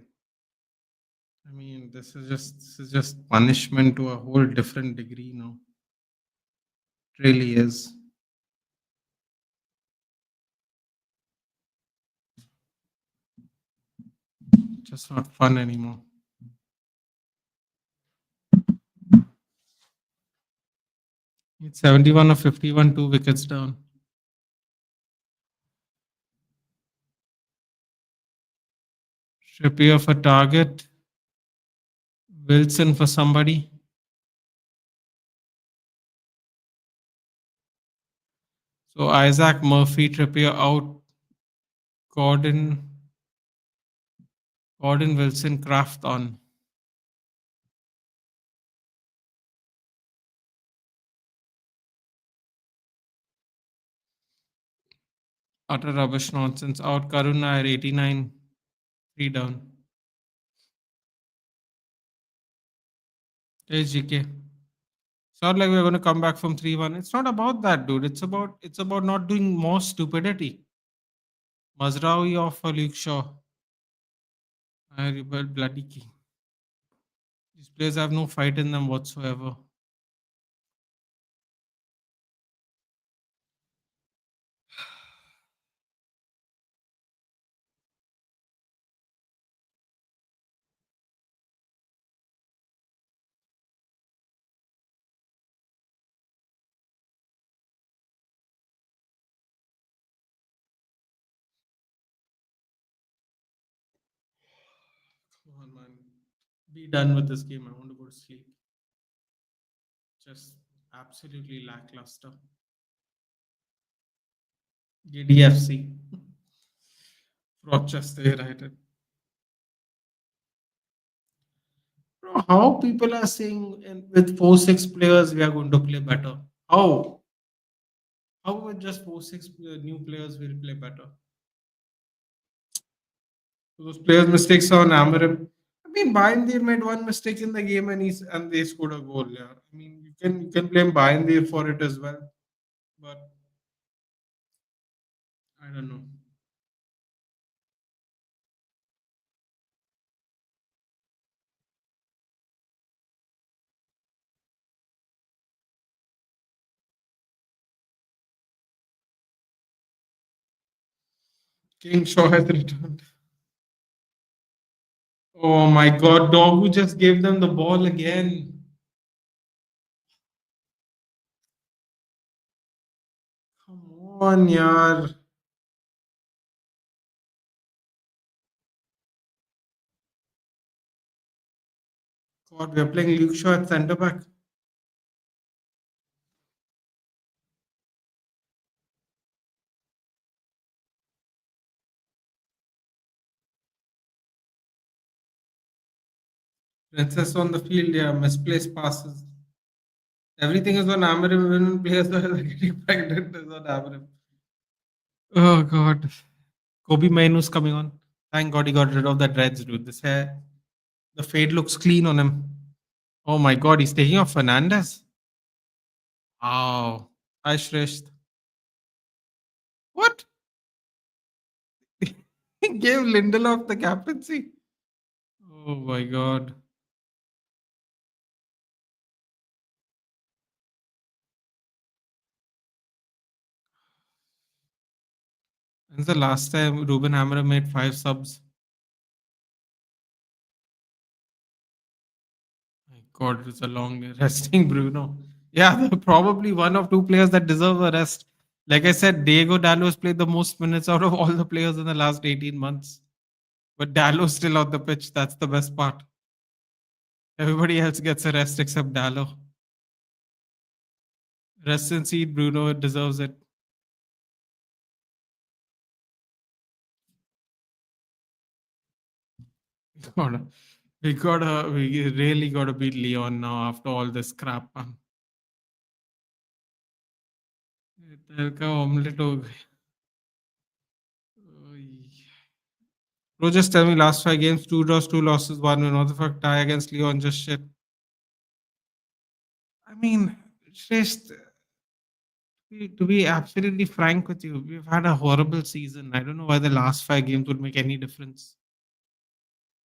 I mean, this is just punishment to a whole different degree now. It really is. Just not fun anymore. It's 71 or 51, 2 wickets down. Trippier for target. Wilson for somebody. So Isaac Murphy, Trippier out. Gordon, Gordon Wilson, Kraft on. Utter rubbish nonsense. Out Karuna at 89, 3 down. Here's GK. It's not like we're going to come back from 3-1. It's not about that, dude. It's about not doing more stupidity. Mazraoui off for Luke Shaw. I rebel bloody key. These players have no fight in them whatsoever. Come on, man. Be done with this game. I want to go to sleep. Just absolutely lackluster. GDFC. Rochester United. Bro, how people are saying with 4-6 players we are going to play better? How? How with just 4-6 new players will play better? So those players' mistakes on Amarim. I mean, Baindir made one mistake in the game and they scored a goal. Yeah, I mean you can blame Baindir for it as well, but I don't know. King Shaw has returned. Oh my God, Dogu just gave them the ball again. Come on, yaar. God, we are playing Luke Shaw at centre back. Princess on the field, yeah, misplaced passes. Everything is on Amarim. When players are getting pregnant, is on Amarim. Oh God. Kobe Mainoo's coming on. Thank God he got rid of that dreads, dude. This hair, the fade looks clean on him. Oh my God, he's taking off Fernandez. Wow. Hi, Shrest. What? He gave Lindelof the captaincy. Oh my God. When's the last time Ruben Hammer made 5 subs? My God, it's a long day. Resting Bruno. Yeah, there are probably one or two players that deserve a rest. Like I said, Diego Dallo's played the most minutes out of all the players in the last 18 months. But Dallo's still on the pitch. That's the best part. Everybody else gets a rest except Dallo. Rest and seed, Bruno deserves it. Gotta- we really gotta beat Leon now after all this crap. तेरे का omelette हो गया. Bro, just tell me last 5 games, 2 draws, 2 losses, 1 win. What the fuck? Tie against Leon, just shit. I mean, Shresh, to be absolutely frank with you, we've had a horrible season. I don't know why the last 5 games would make any difference.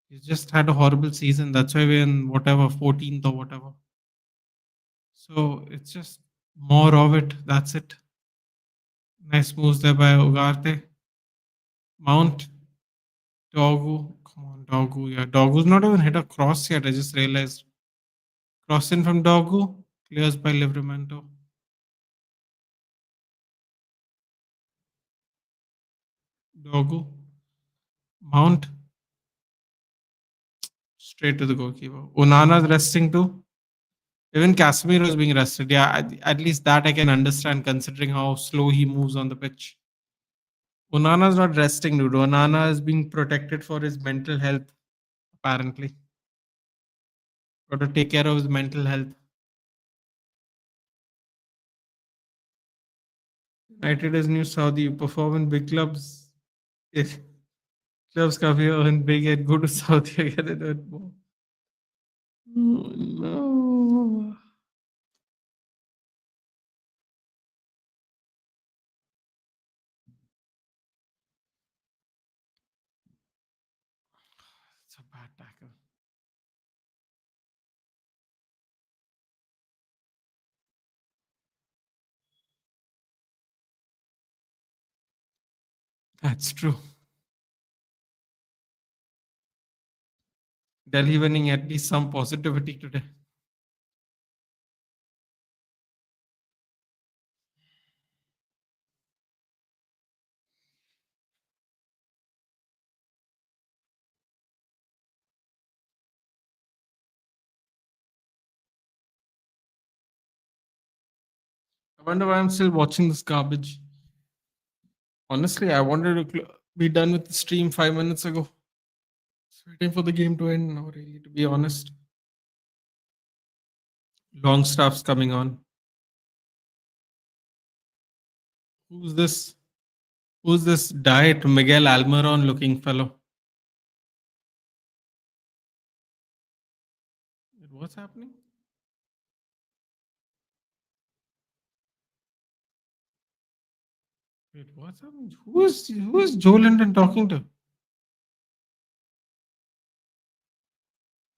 We just had a horrible season. That's why we're in whatever 14th or whatever. So it's just more of it. That's it. Nice moves there by Ugarte. Mount, Dogu. Come on, Dogu. Yeah, Dogu's not even hit a cross yet. I just realized. Cross in from Dogu. Clears by Livramento. Dogu. Mount. Straight to the goalkeeper. Onana's resting too. Even Casemiro is being rested. Yeah, at least that I can understand considering how slow he moves on the pitch. Onana's not resting, dude. Onana is being protected for his mental health, apparently. Got to take care of his mental health. United is new Saudi. You perform in big clubs. If clubs come here, earn big and go to Saudi again and earn more. Oh, no. It's a bad tackle. That's true. Delhi winning at least some positivity today. I wonder why I'm still watching this garbage. Honestly, I wanted to be done with the stream 5 minutes ago. Just waiting for the game to end now, really, to be honest. Long stuff's coming on. Who's this? Who's this diet Miguel Almiron looking fellow? What's happening? Wait, what's happening? Who is Joe Linden talking to?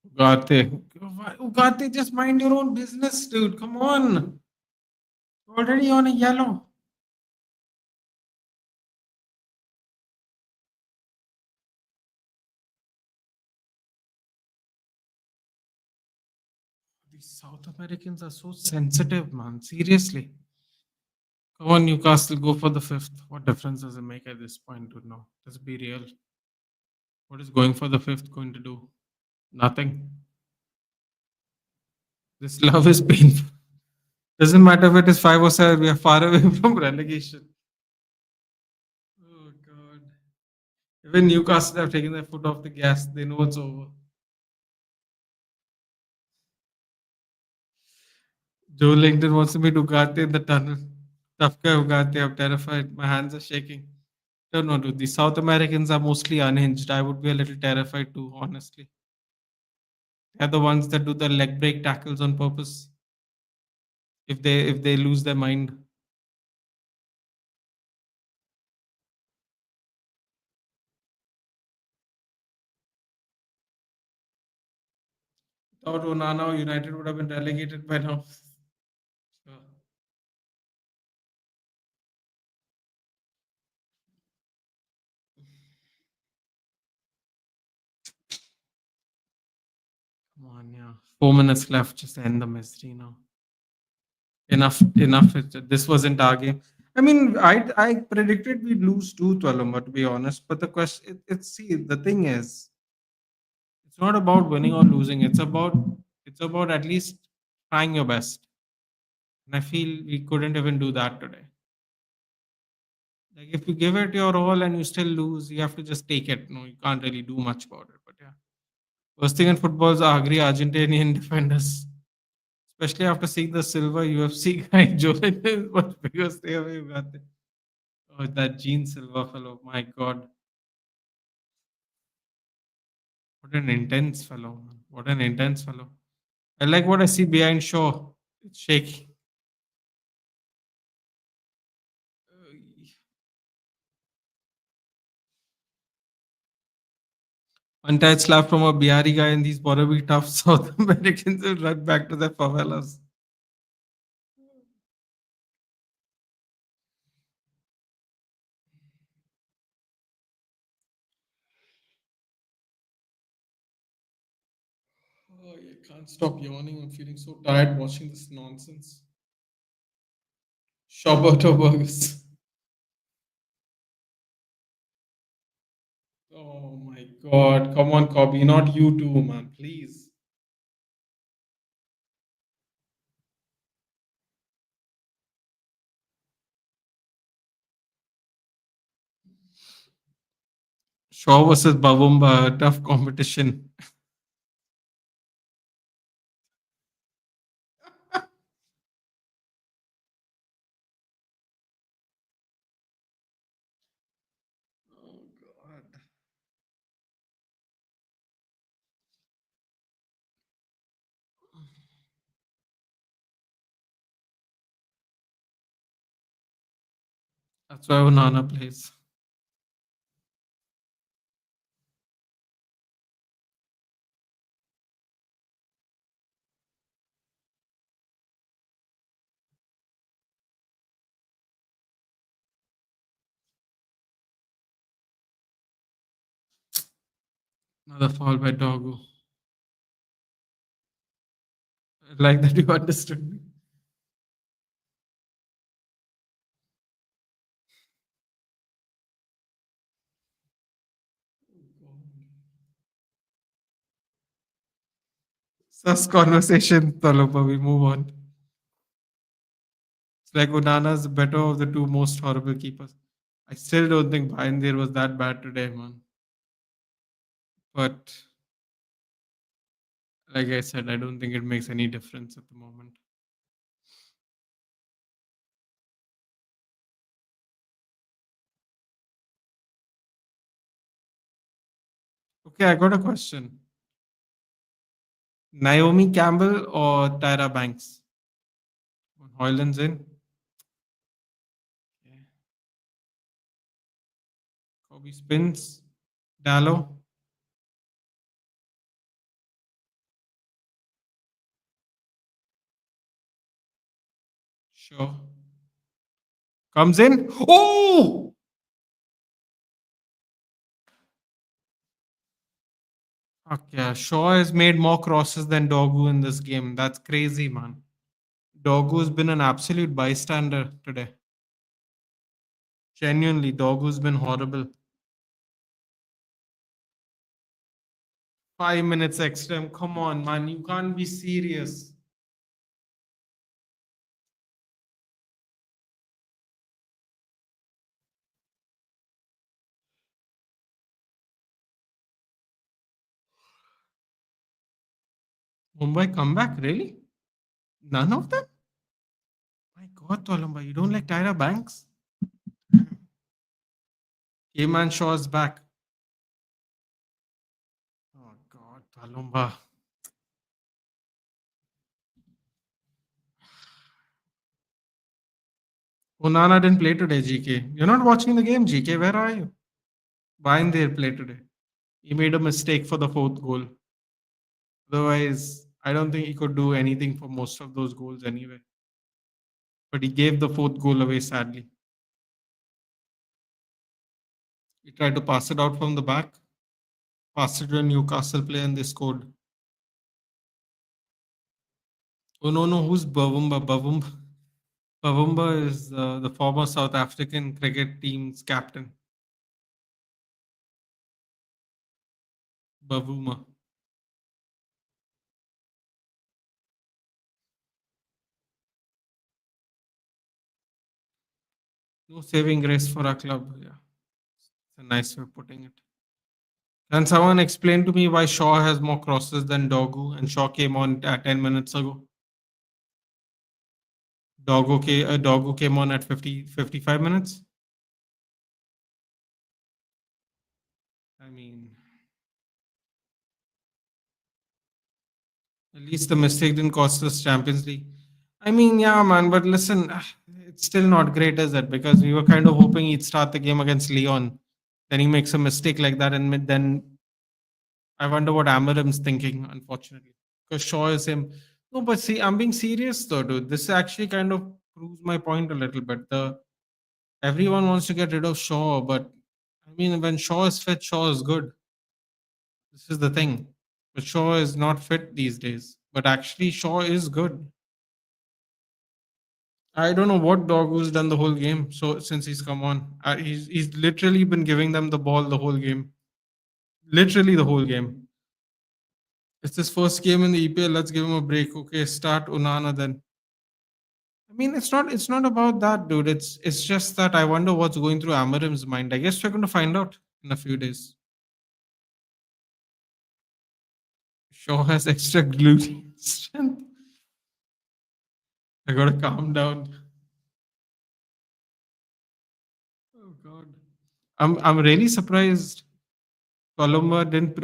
Ugarte. Ugarte, just mind your own business, dude. Come on. Already on a yellow. These South Americans are so sensitive, man. Seriously. Come on, Newcastle, go for the fifth. What difference does it make at this point, dude? No, let's be real. What is going for the fifth going to do? Nothing. This love is painful. Doesn't matter if it is 5 or 7, we are far away from relegation. Oh, God. Even Newcastle have taken their foot off the gas. They know it's over. Joe Langdon wants to meet Ugarte in the tunnel. Tough guy Ugarte, I'm terrified. My hands are shaking. Don't know, dude. The South Americans are mostly unhinged. I would be a little terrified too, honestly. They're the ones that do the leg break tackles on purpose. If they lose their mind. Without Onana, United would have been relegated by now. Sure. Come on, yeah. 4 minutes left. Just end the mystery now. Enough, enough. This wasn't our game. I mean, I predicted we'd lose 2-12, to be honest. But the question, it's see, the thing is, it's not about winning or losing. It's about at least trying your best. And I feel we couldn't even do that today. Like if you give it your all and you still lose, you have to just take it. No, you can't really do much about it. But yeah, first thing in football is ugly Argentinian defenders, especially after seeing the silver UFC guy. Jordan is much bigger. Stay away from that. Oh, that Gene Silva fellow. My God, what an intense fellow. Man. What an intense fellow. I like what I see behind Shaw. It's shaky. Untied slap from a Bihari guy, and these wanna be tough South Americans will run back to their favelas. Oh, I can't stop yawning. I'm feeling so tired watching this nonsense. Shoberto burgers. Oh my god. Come on, Cobby. Not you too, man. Please. Shaw versus Bavumba. Tough competition. Oh god. That's why Onana plays. Another foul by Doggo. I like that you understood me. Sus conversation, Talopa. We move on. It's like Onana's the better of the two most horrible keepers. I still don't think Bhaindir was that bad today, man. But like I said, I don't think it makes any difference at the moment. Okay, I got a question. Naomi Campbell or Tyra Banks? Hoyland's in. Okay. Kobe spins. Dallo. Sure. Comes in. Oh! Fuck yeah. Shaw has made more crosses than Dogu in this game. That's crazy, man. Dogu's been an absolute bystander today. Genuinely, Dogu's been horrible. 5 minutes extra. Come on, man. You can't be serious. Mumbai comeback? Really? None of them? My God, Tolamba, you don't like Tyra Banks? Cayman Shaw's back. Oh God, Tolamba. Onana didn't play today, GK. You're not watching the game, GK. Where are you? Why didn't they play today? He made a mistake for the fourth goal. Otherwise, I don't think he could do anything for most of those goals anyway. But he gave the fourth goal away sadly. He tried to pass it out from the back, passed it to a Newcastle player, and they scored. Oh no, no, who's Bavumba? Bavumba is the former South African cricket team's captain. Bavuma. No saving grace for our club. Yeah, it's a nice way of putting it. Can someone explain to me why Shaw has more crosses than Dogu and Shaw came on 10 minutes ago? Dogu came on at 55 minutes. I mean, at least the mistake didn't cost us Champions League. I mean, yeah, man, but listen, it's still not great, is it? Because we were kind of hoping he'd start the game against Leon. Then he makes a mistake like that, and then I wonder what Amarim's thinking, unfortunately. Because Shaw is him. No, but see, I'm being serious though, dude. This actually kind of proves my point a little bit. The Everyone wants to get rid of Shaw, but I mean, when Shaw is fit, Shaw is good. This is the thing. But Shaw is not fit these days. But actually, Shaw is good. I don't know what Doggo's done the whole game. So since he's come on, he's literally been giving them the ball the whole game. Literally the whole game. It's his first game in the EPL. Let's give him a break. Okay, start Unana then. I mean, it's not about that, dude. It's just that I wonder what's going through Amarim's mind. I guess we're going to find out in a few days. Shaw has extra gluten strength. I gotta calm down. Oh God, I'm really surprised Columba didn't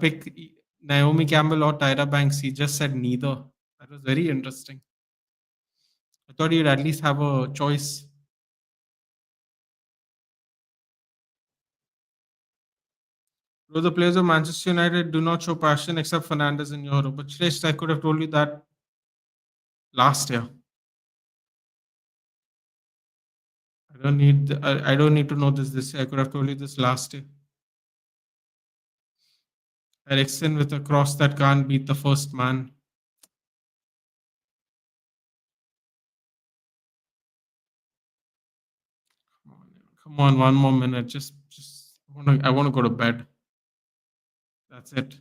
pick Naomi Campbell or Tyra Banks. He just said neither. That was very interesting. I thought you'd at least have a choice. Though the players of Manchester United do not show passion except Fernandez in Europe. But Shresh, I could have told you that last year. I don't need to know this year. I could have told you this last year. Ericsson with a cross that can't beat the first man. Come on, one more minute. Just I want to go to bed. That's it.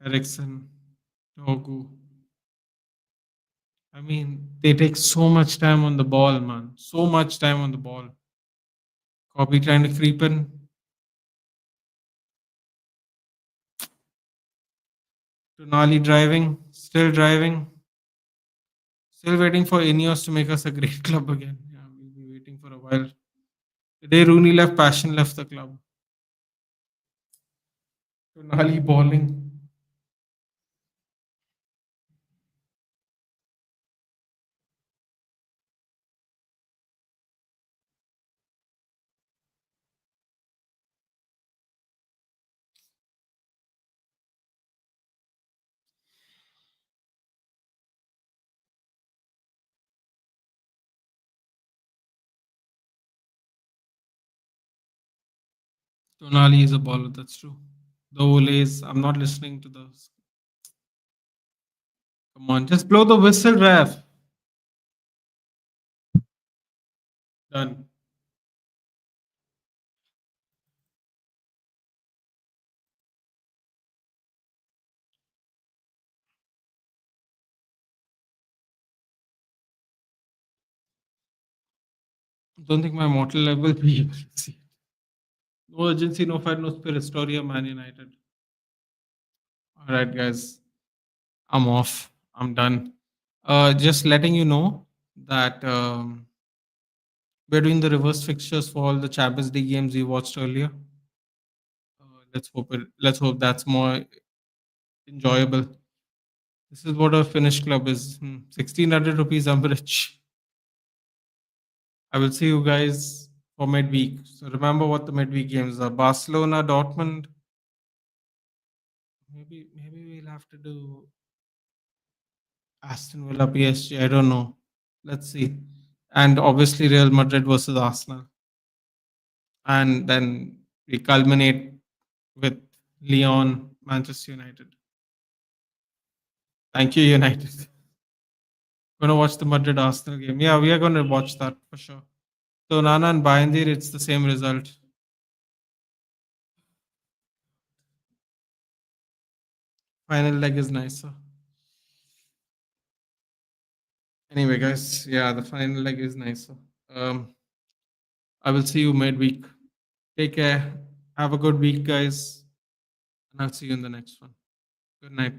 Ericsson, Togu. I mean, they take so much time on the ball, man. So much time on the ball. Copy trying to creep in. Tonali driving, still waiting for Ineos to make us a great club again. Yeah, we'll be waiting for a while. The day Rooney left, passion left the club. Tonali balling. Tonali is a baller, that's true. The Olays, I'm not listening to those. Come on, just blow the whistle, ref. Done. Don't think my mortal level will be able to see. No urgency, no fight, no spirit. Story of Man United. All right, guys. I'm off. I'm done. Just letting you know that we're doing the reverse fixtures for all the Champions League games we watched earlier. Let's hope that's more enjoyable. This is what a Finnish club is. 1600 rupees. I'm rich. I will see you guys for midweek. So remember what the midweek games are: Barcelona, Dortmund. Maybe we'll have to do Aston Villa, PSG. I don't know. Let's see. And obviously Real Madrid versus Arsenal. And then we culminate with Leon, Manchester United. Thank you, United. Gonna watch the Madrid Arsenal game. Yeah, we are gonna watch that for sure. So Nana and Bayandir, it's the same result. Final leg is nicer. Anyway, guys, yeah, the final leg is nicer. Um, I will see you midweek. Take care. Have a good week, guys. And I'll see you in the next one. Good night.